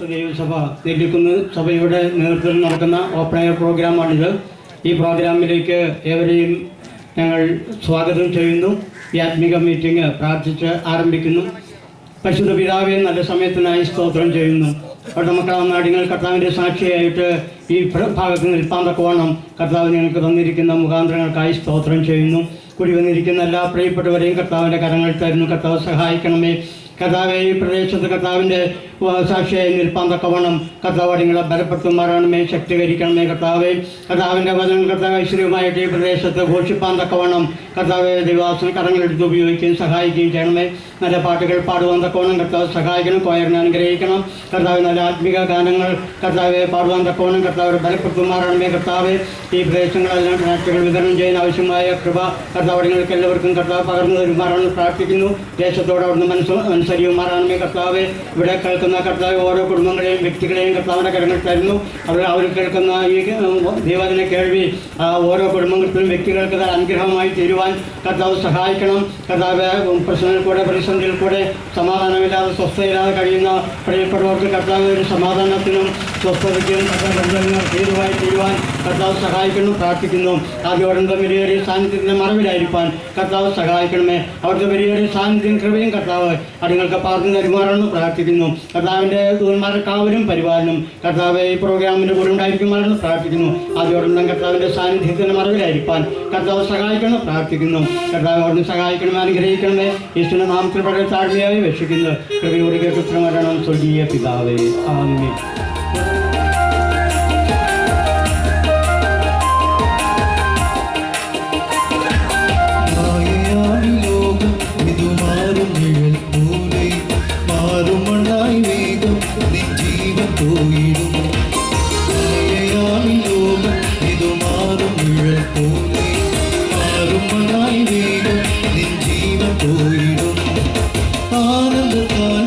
പെന്തക്കോസ്ത് ദൈവസഭ നെല്ലിക്കുന്ന് സഭയുടെ നേതൃത്വത്തിൽ നടക്കുന്ന ഓപ്പൺ എയർ പ്രോഗ്രാമാണിത്. ഈ പ്രോഗ്രാമിലേക്ക് ഏവരെയും ഞങ്ങൾ സ്വാഗതം ചെയ്യുന്നു. ഈ ആത്മിക മീറ്റിംഗ് പ്രാർത്ഥിച്ച് ആരംഭിക്കുന്നു. പരിശുദ്ധ പിതാവെ, നല്ല സമയത്തിനായി സ്തോത്രം ചെയ്യുന്നു. അവരുടെ മക്കളാടിങ്ങൾ കർത്താവിൻ്റെ സാക്ഷിയായിട്ട് ഈ ഭാഗത്ത് നിൽപ്പാൻ തക്കവണ്ണം കർത്താവ് ഞങ്ങൾക്ക് തന്നിരിക്കുന്ന മുഖാന്തരങ്ങൾക്കായി സ്തോത്രം ചെയ്യുന്നു. കൂടി വന്നിരിക്കുന്ന എല്ലാ പ്രിയപ്പെട്ടവരെയും കർത്താവിൻ്റെ കരങ്ങൾ തരുന്നു. കർത്താവ് സഹായിക്കണമേ. കർത്താവെ, ഈ പ്രദേശത്ത് കർത്താവിൻ്റെ സാക്ഷിയായി നിൽപ്പാൻ തക്കവണ്ണം കർത്താവ് നിങ്ങളെ ബലപ്പെടുത്തുമാറാണമേ, ശക്തീകരിക്കണമേ. കർത്താവിൻ്റെ വചനം കർത്താവ് ഐശ്വര്യമായിട്ട് ഈ പ്രദേശത്ത് ഘോഷിപ്പാൻ തക്കവണ്ണം കർത്താവ് ദൈവാസന കരങ്ങളെടുത്ത് ഉപയോഗിക്കുകയും സഹായിക്കുകയും ചെയ്യണമേ. നല്ല പാട്ടുകൾ പാടുവാൻ തക്കവണ്ണം കർത്താവ് സഹായിക്കണം. കൊയറിനെ അനുഗ്രഹിക്കണം. കർത്താവ് നല്ല ആത്മിക ഗാനങ്ങൾ കർത്താവെ പാടുവാൻ തക്കവണ്ണം കർത്താവ് ബലപ്പെടുത്തുമാറാണമേ. കർത്താവ് ഈ പ്രദേശങ്ങളെല്ലാം നാട്ടുകൾ വിതരണം ചെയ്യാൻ ആവശ്യമായ കൃപ കർത്താവ് നിങ്ങൾക്ക് എല്ലാവർക്കും കർത്താവ് പകർന്നു തരുമാറാണെന്ന് പ്രാർത്ഥിക്കുന്നു. ദേശത്തോട് അവിടുന്ന് അനുസരിയുമാറാണമേ. കർത്താവ് ഇവിടെ കേൾക്കുന്ന കർത്താവ് ഓരോ കുടുംബങ്ങളെയും വ്യക്തികളെയും കർത്താവിൻ്റെ കരങ്ങൾ തരുന്നു. അവർ കേൾക്കുന്ന ഈ ദൈവത്തിനെ കേൾവി ഓരോ കുടുംബങ്ങൾക്കും വ്യക്തികൾക്ക് അനുഗ്രഹമായി തീരുവാൻ കർത്താവ് സഹായിക്കണം. കർത്താവ് പ്രശ്നങ്ങളിൽ കൂടെ പ്രതിസന്ധിയിൽ കൂടെ സമാധാനമില്ലാതെ സ്വസ്ഥയില്ലാതെ കഴിയുന്ന പ്രിയപ്പെട്ടവർക്ക് കർത്താവ് ഒരു സമാധാനത്തിനും സ്വസ്ഥതയ്ക്കും ഹേതുവായി തീരുവാൻ കർത്താവ് സഹായിക്കണം. പ്രാർത്ഥിക്കുന്നു. ആദ്യോടന്തം വലിയൊരു സാന്നിധ്യത്തിൻ്റെ മറവിലായിരിക്കാൻ കർത്താവ് സഹായിക്കണമേ. അവിടുത്തെ വലിയൊരു സാന്നിധ്യം കൃപയും കർത്താവ് അടിങ്ങൾക്ക് പറഞ്ഞു തരുമാറാണെന്ന് പ്രാർത്ഥിക്കുന്നു. കർത്താവിൻ്റെ ദൂതന്മാരുടെ കാവലും പരിപാലനം കർത്താവ് ഈ പ്രോഗ്രാമിൻ്റെ കൂടെ ഉണ്ടായിരിക്കുമാണെന്ന് പ്രാർത്ഥിക്കുന്നു. ആദ്യോടന്തം കർത്താവിൻ്റെ സാന്നിധ്യത്തിൻ്റെ മറവിലായിരിക്കാൻ കർത്താവ് സഹായിക്കണം. പ്രാർത്ഥിക്കുന്നു. കർത്താവ് അവിടുന്ന് സഹായിക്കണമേ, അനുഗ്രഹിക്കണമേ. യേശുവിന്റെ നാമത്തിൽ വളരെ താഴ്മയായി വെച്ചിരിക്കുന്നു. കൃപയോട് കേട്ടുത്തരമരണം സ്വർഗീയ പിതാവേ, ആമേൻ.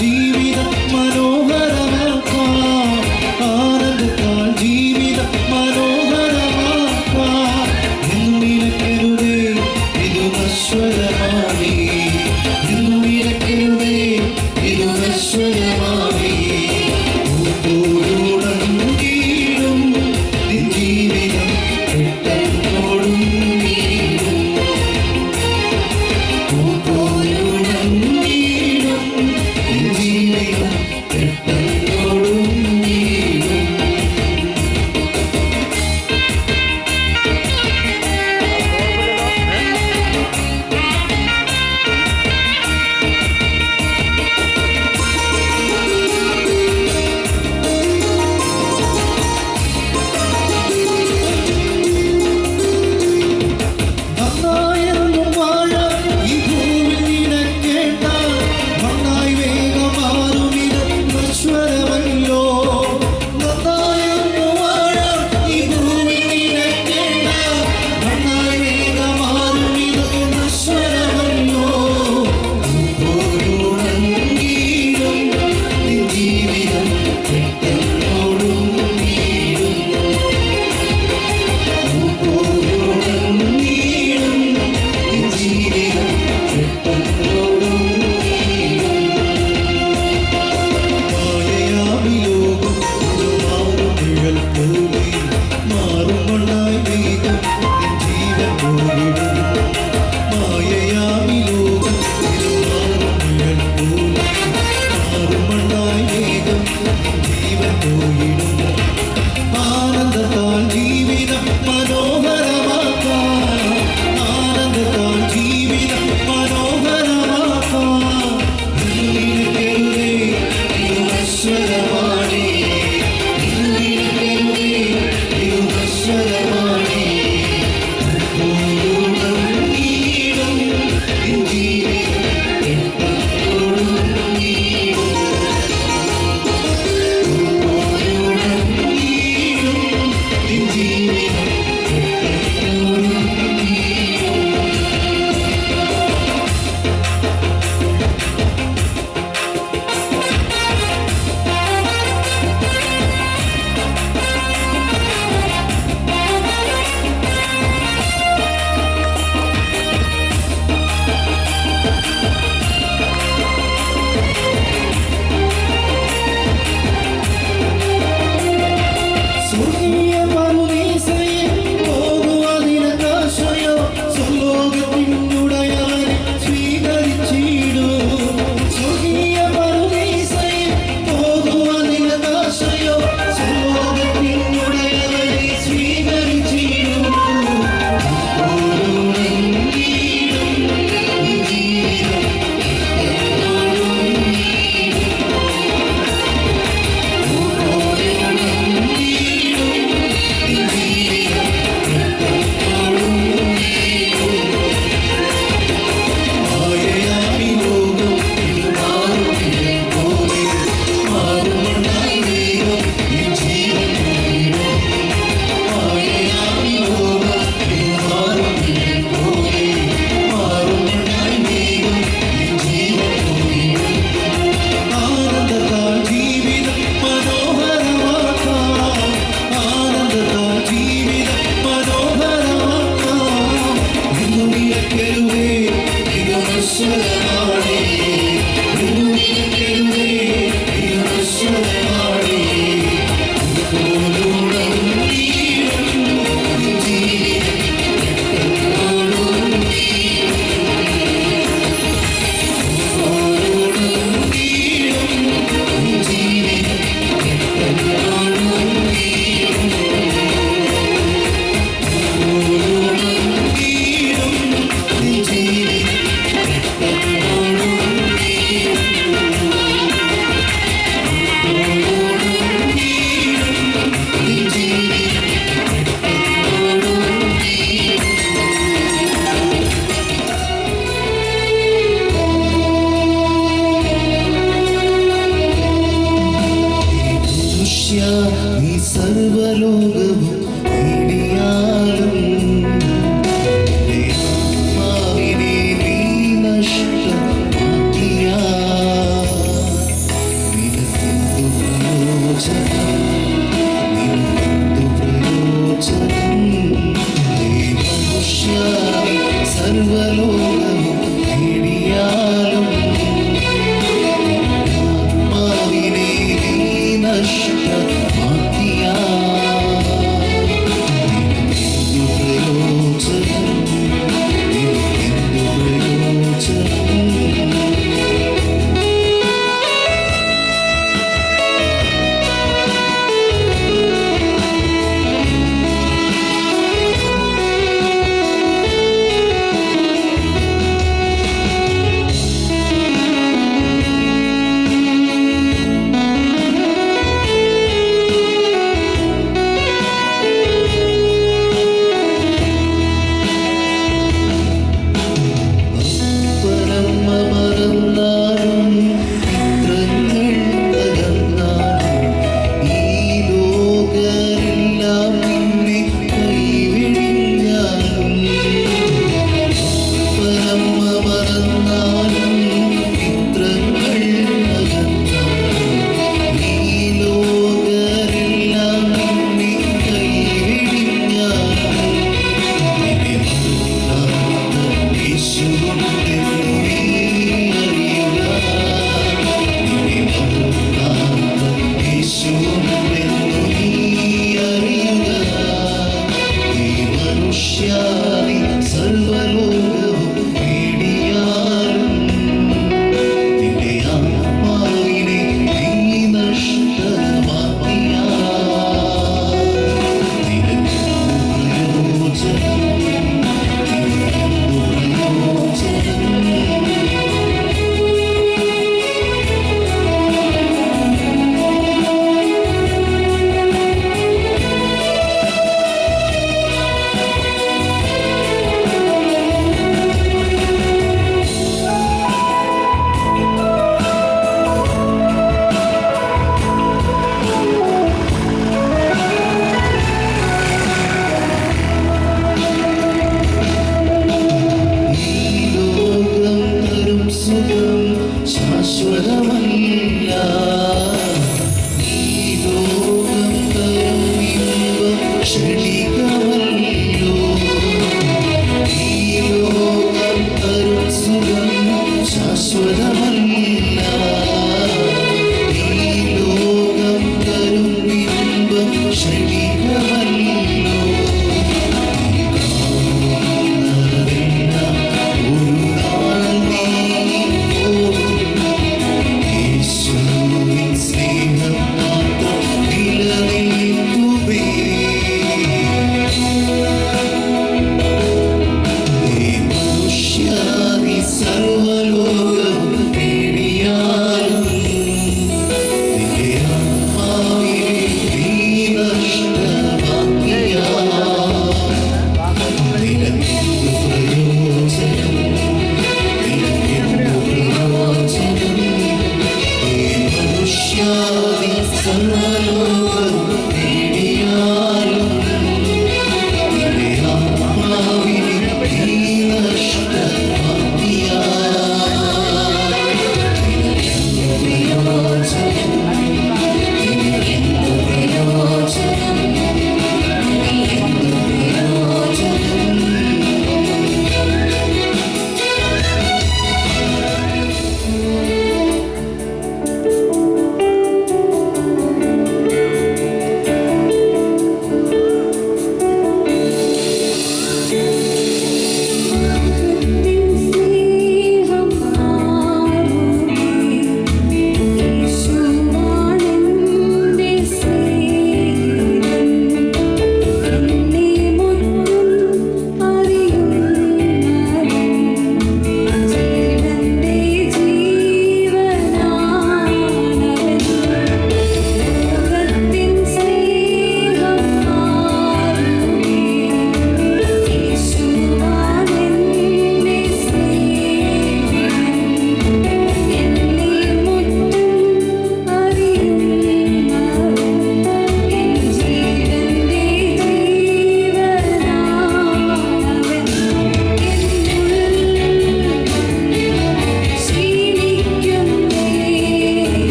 ജീവിതം മനോഹരമാക്കാം.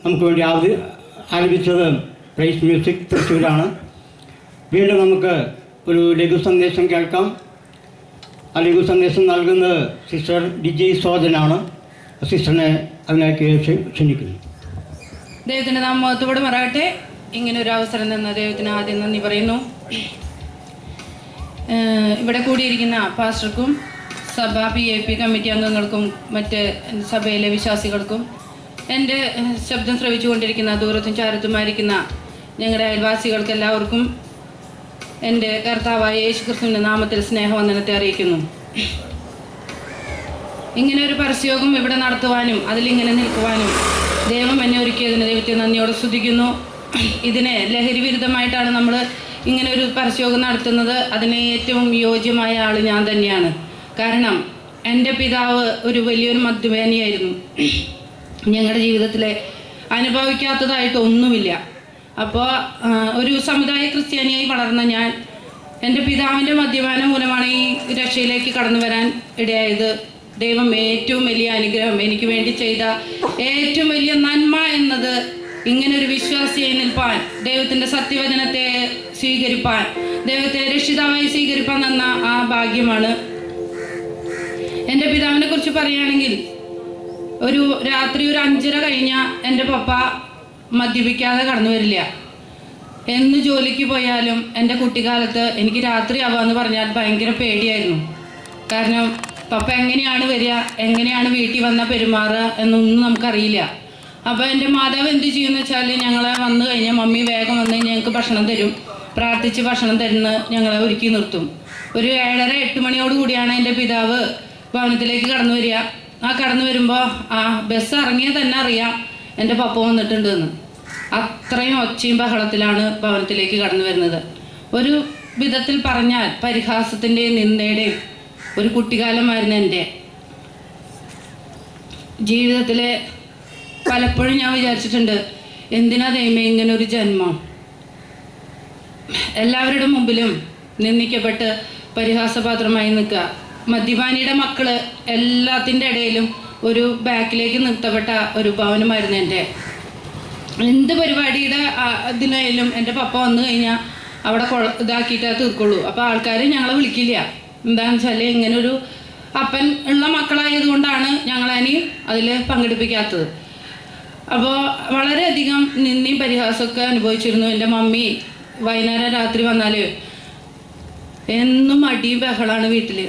നമുക്ക് വേണ്ടി ആലപിച്ചത് പ്രൈസ് മ്യൂസിക് തൃശ്ശൂരാണ്. വീണ്ടും നമുക്ക് ഒരു ലഘു സന്ദേശം കേൾക്കാം. ആ ലഘു സന്ദേശം നൽകുന്നത് സിസ്റ്റർ ഡിജി സോജനാണ്. സിസ്റ്ററിനെ അതിലേക്ക് ക്ഷണിക്കുന്നു. ദൈവത്തിൻ്റെ നാം മഹത്വത്തോടെ മറയട്ടെ. ഇങ്ങനെ ഒരു അവസരം തന്ന ദൈവത്തിന് ആദ്യം നന്ദി പറയുന്നു. ഇവിടെ കൂടിയിരിക്കുന്ന പാസ്റ്റർക്കും സഭ PAP കമ്മിറ്റി അംഗങ്ങൾക്കും മറ്റ് സഭയിലെ വിശ്വാസികൾക്കും എൻ്റെ ശബ്ദം ശ്രവിച്ചുകൊണ്ടിരിക്കുന്ന ദൂരത്തും ചാരത്തുമായിരിക്കുന്ന ഞങ്ങളുടെ അയൽവാസികൾക്ക് എല്ലാവർക്കും എൻ്റെ കർത്താവായ യേശുക്രിസ്തുവിൻ്റെ നാമത്തിൽ സ്നേഹവന്ദനത്തെ അറിയിക്കുന്നു. ഇങ്ങനെ ഒരു പരസ്യയോഗം ഇവിടെ നടത്തുവാനും അതിലിങ്ങനെ നിൽക്കുവാനും ദൈവം എന്നെ ഒരുക്കിയതിന് ദൈവത്തെ നന്ദിയോടെ സ്തുതിക്കുന്നു. ഇതിനെ ലഹരി വിരുദ്ധമായിട്ടാണ് നമ്മൾ ഇങ്ങനെ ഒരു പരസ്യയോഗം നടത്തുന്നത്. അതിന് ഏറ്റവും യോജ്യമായ ആൾ ഞാൻ തന്നെയാണ്. കാരണം എൻ്റെ പിതാവ് ഒരു വലിയൊരു മദ്യപാനിയായിരുന്നു. ഞങ്ങളുടെ ജീവിതത്തിലെ അനുഭവിക്കാത്തതായിട്ട് ഒന്നുമില്ല. അപ്പോൾ ഒരു സമുദായ ക്രിസ്ത്യാനിയായി വളർന്ന ഞാൻ എൻ്റെ പിതാവിൻ്റെ മദ്യപാനം മൂലമാണ് ഈ രക്ഷയിലേക്ക് കടന്നു വരാൻ ഇടയായത്. ദൈവം ഏറ്റവും വലിയ അനുഗ്രഹം എനിക്ക് വേണ്ടി ചെയ്ത ഏറ്റവും വലിയ നന്മ എന്നത് ഇങ്ങനൊരു വിശ്വാസിയായി നിൽപ്പാൻ, ദൈവത്തിൻ്റെ സത്യവചനത്തെ സ്വീകരിപ്പാൻ, ദൈവത്തെ രക്ഷിതാവായി സ്വീകരിപ്പാൻ തന്ന ആ ഭാഗ്യമാണ്. എൻ്റെ പിതാവിനെ കുറിച്ച് പറയുകയാണെങ്കിൽ ഒരു രാത്രി ഒരു 5:30 കഴിഞ്ഞാൽ എൻ്റെ പപ്പ മദ്യപിക്കാതെ കടന്നു വരില്ല. എന്ന് ജോലിക്ക് പോയാലും എൻ്റെ കുട്ടിക്കാലത്ത് എനിക്ക് രാത്രി ആവാന്ന് പറഞ്ഞാൽ ഭയങ്കര പേടിയായിരുന്നു. കാരണം പപ്പ എങ്ങനെയാണ് വരിക, എങ്ങനെയാണ് വീട്ടിൽ വന്നാൽ പെരുമാറുക എന്നൊന്നും നമുക്കറിയില്ല. അപ്പോൾ എൻ്റെ മാതാവ് എന്ത് ചെയ്യുമെന്ന് വെച്ചാൽ ഞങ്ങളെ വന്നു കഴിഞ്ഞാൽ മമ്മി വേഗം വന്ന് ഞങ്ങൾക്ക് ഭക്ഷണം തരും. പ്രാർത്ഥിച്ച് ഭക്ഷണം തരുന്ന ഞങ്ങളെ ഒരുക്കി നിർത്തും. ഒരു 7:30-8 മണിയോടുകൂടിയാണ് എൻ്റെ പിതാവ് ഭവനത്തിലേക്ക് കടന്നു വരിക. ആ കടന്നു വരുമ്പോൾ ആ ബസ് ഇറങ്ങിയാൽ തന്നെ അറിയാം എൻ്റെ പപ്പ വന്നിട്ടുണ്ടെന്ന്. അത്രയും ഒച്ചയും ബഹളത്തിലാണ് ഭവനത്തിലേക്ക് കടന്നു വരുന്നത്. ഒരു വിധത്തിൽ പറഞ്ഞാൽ പരിഹാസത്തിൻ്റെയും നിന്ദയുടെയും ഒരു കുട്ടിക്കാലമായിരുന്നു എൻ്റെ ജീവിതത്തിലെ. പലപ്പോഴും ഞാൻ വിചാരിച്ചിട്ടുണ്ട്, എന്തിനാ ദൈവമേ ഇങ്ങനെ ഒരു ജന്മം. എല്ലാവരുടെ മുമ്പിലും നിന്ദിക്കപ്പെട്ട് പരിഹാസപാത്രമായി നിൽക്കുക. മദ്യപാനിയുടെ മക്കള് എല്ലാത്തിൻ്റെ ഇടയിലും ഒരു ബാക്കിലേക്ക് നിർത്തപ്പെട്ട ഒരു ഭവനമായിരുന്നു എൻ്റെ. എന്ത് പരിപാടിയുടെ ഇതിനായാലും എൻ്റെ പപ്പ വന്നു കഴിഞ്ഞാൽ അവിടെ ഇതാക്കിയിട്ടേ തീർക്കുള്ളൂ. അപ്പോൾ ആൾക്കാർ ഞങ്ങളെ വിളിക്കില്ല. എന്താണെന്ന് വെച്ചാൽ ഇങ്ങനൊരു അപ്പൻ ഉള്ള മക്കളായതുകൊണ്ടാണ് ഞങ്ങളതിന് അതിൽ പങ്കെടുപ്പിക്കാത്തത്. അപ്പോൾ വളരെയധികം നിന്ദിയും പരിഹാസമൊക്കെ അനുഭവിച്ചിരുന്നു. എൻ്റെ മമ്മി വൈകുന്നേരം രാത്രി വന്നാൽ എന്നും അടിയും ബഹളമാണ് വീട്ടിൽ.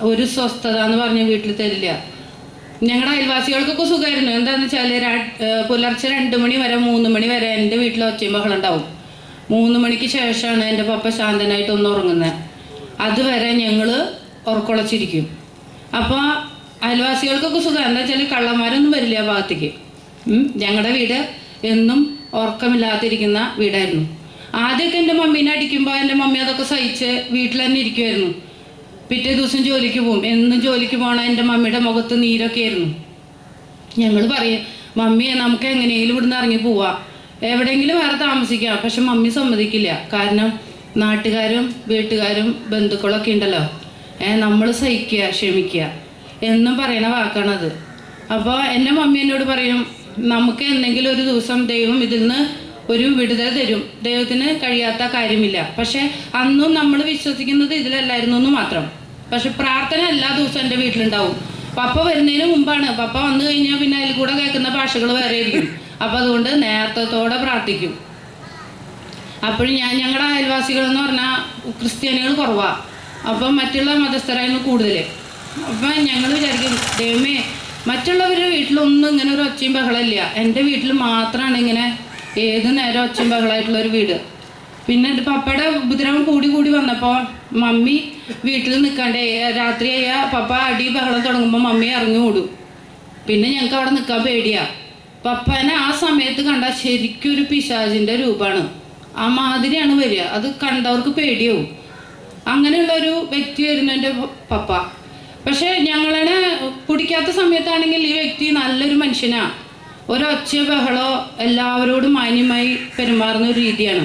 ഒരു സ്വസ്ഥത എന്ന് പറഞ്ഞ് വീട്ടിൽ തരില്ല. ഞങ്ങളുടെ അയൽവാസികൾക്കൊക്കെ സുഖമായിരുന്നു. എന്താണെന്ന് വെച്ചാൽ പുലർച്ചെ 2 മണി വരെ 3 മണി വരെ എൻ്റെ വീട്ടിൽ ഒച്ചയും ബഹളം ഉണ്ടാവും. 3 മണിക്ക് ശേഷമാണ് എൻ്റെ പപ്പ ശാന്തനായിട്ട് ഒന്ന് ഉറങ്ങുന്നത്. അതുവരെ ഞങ്ങൾ ഉറക്കുളച്ചിരിക്കും. അപ്പോൾ അയൽവാസികൾക്കൊക്കെ സുഖം. എന്താ വെച്ചാൽ കള്ളന്മാരൊന്നും വരില്ല ആ ഭാഗത്തേക്ക്. ഞങ്ങളുടെ വീട് എന്നും ഉറക്കമില്ലാതിരിക്കുന്ന വീടായിരുന്നു. ആദ്യമൊക്കെ എൻ്റെ മമ്മീനെ അടിക്കുമ്പോൾ എൻ്റെ മമ്മി അതൊക്കെ സഹിച്ച് വീട്ടിൽ തന്നെ ഇരിക്കുമായിരുന്നു. പിറ്റേ ദിവസം ജോലിക്ക് പോകും. എന്നും ജോലിക്ക് പോകണ എൻ്റെ മമ്മിയുടെ മുഖത്ത് നീരൊക്കെ ആയിരുന്നു. ഞങ്ങൾ പറയും, മമ്മിയെ നമുക്ക് എങ്ങനെയെങ്കിലും ഇവിടുന്ന് ഇറങ്ങി പോവാം, എവിടെയെങ്കിലും വേറെ താമസിക്കാം. പക്ഷെ മമ്മി സമ്മതിക്കില്ല. കാരണം നാട്ടുകാരും വീട്ടുകാരും ബന്ധുക്കളൊക്കെ ഉണ്ടല്ലോ, നമ്മൾ സഹിക്കുക, ക്ഷമിക്കുക എന്നും പറയുന്ന വാക്കാണത്. അപ്പോൾ എൻ്റെ മമ്മി എന്നോട് പറയും, നമുക്ക് എന്തെങ്കിലും ഒരു ദിവസം ദൈവം ഇതിൽ നിന്ന് ഒരു വിടുതൽ തരും, ദൈവത്തിന് കഴിയാത്ത കാര്യമില്ല. പക്ഷെ അന്നും നമ്മൾ വിശ്വസിക്കുന്നത് ഇതിലല്ലായിരുന്നു എന്ന് മാത്രം. പക്ഷെ പ്രാർത്ഥന എല്ലാ ദിവസവും എൻ്റെ വീട്ടിലുണ്ടാവും. പപ്പ വരുന്നതിന് മുമ്പാണ്. പപ്പ വന്നു കഴിഞ്ഞാൽ പിന്നെ അതിൽ കൂടെ കേൾക്കുന്ന ഭാഷകൾ വേറെ ആയിരിക്കും. അപ്പോൾ അതുകൊണ്ട് നേരത്തോടെ പ്രാർത്ഥിക്കും. അപ്പോഴും ഞങ്ങളുടെ അയൽവാസികളെന്ന് പറഞ്ഞാൽ ക്രിസ്ത്യാനികൾ കുറവാണ്. അപ്പം മറ്റുള്ള മതസ്ഥരായിരുന്നു കൂടുതൽ. അപ്പം ഞങ്ങൾ വിചാരിക്കും, ദൈവമേ മറ്റുള്ളവരുടെ വീട്ടിലൊന്നും ഇങ്ങനെ ഒരു ഒച്ചയും ബഹളമില്ല, എൻ്റെ വീട്ടിൽ മാത്രമാണ് ഇങ്ങനെ ഏത് നേരം ഒച്ചയും ബഹളമായിട്ടുള്ളൊരു വീട്. പിന്നെ പപ്പയുടെ ഉപദ്രവം കൂടി വന്നപ്പോൾ മമ്മി വീട്ടിൽ നിൽക്കാണ്ട് രാത്രിയായ പപ്പ അടി ബഹളം തുടങ്ങുമ്പോൾ മമ്മി ഇറങ്ങി ഓടും. പിന്നെ ഞങ്ങൾക്ക് അവിടെ നിൽക്കാൻ പേടിയാണ്. പപ്പനെ ആ സമയത്ത് കണ്ടാൽ ശരിക്കും ഒരു പിശാചിൻ്റെ രൂപമാണ്. ആ മാതിരിയാണ് വരിക. അത് കണ്ടവർക്ക് പേടിയാവും. അങ്ങനെയുള്ളൊരു വ്യക്തിയായിരുന്നു എൻ്റെ പപ്പ. പക്ഷേ ഞങ്ങളെ കുടിക്കാത്ത സമയത്താണെങ്കിൽ ഈ വ്യക്തി നല്ലൊരു മനുഷ്യനാണ്. ഒരൊച്ച ബഹളോ എല്ലാവരോടും മാന്യമായി പെരുമാറുന്ന ഒരു രീതിയാണ്.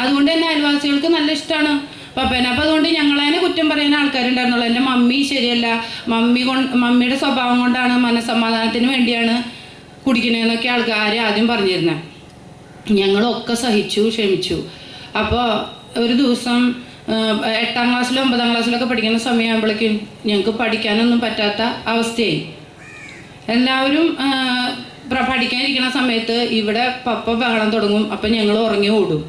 അതുകൊണ്ട് തന്നെ അയൽവാസികൾക്ക് നല്ല ഇഷ്ടമാണ് പപ്പേനെ. അപ്പോൾ അതുകൊണ്ട് ഞങ്ങളതിനെ കുറ്റം പറയുന്ന ആൾക്കാരുണ്ടായിരുന്നുള്ളൂ. എൻ്റെ മമ്മി ശരിയല്ല, മമ്മിയുടെ സ്വഭാവം കൊണ്ടാണ്, മനസ്സമാധാനത്തിന് വേണ്ടിയാണ് കുടിക്കണേന്നൊക്കെ ആൾക്കാർ ആദ്യം പറഞ്ഞിരുന്നത്. ഞങ്ങളൊക്കെ സഹിച്ചു, ക്ഷമിച്ചു. അപ്പോൾ ഒരു ദിവസം 8ാം ക്ലാസ്സിലും 9ാം ക്ലാസ്സിലൊക്കെ പഠിക്കുന്ന സമയമാകുമ്പോഴേക്കും ഞങ്ങൾക്ക് പഠിക്കാനൊന്നും പറ്റാത്ത അവസ്ഥയായി. എല്ലാവരും പഠിക്കാനിരിക്കുന്ന സമയത്ത് ഇവിടെ പപ്പ ബഹളം തുടങ്ങും. അപ്പം ഞങ്ങൾ ഉറങ്ങി ഓടും.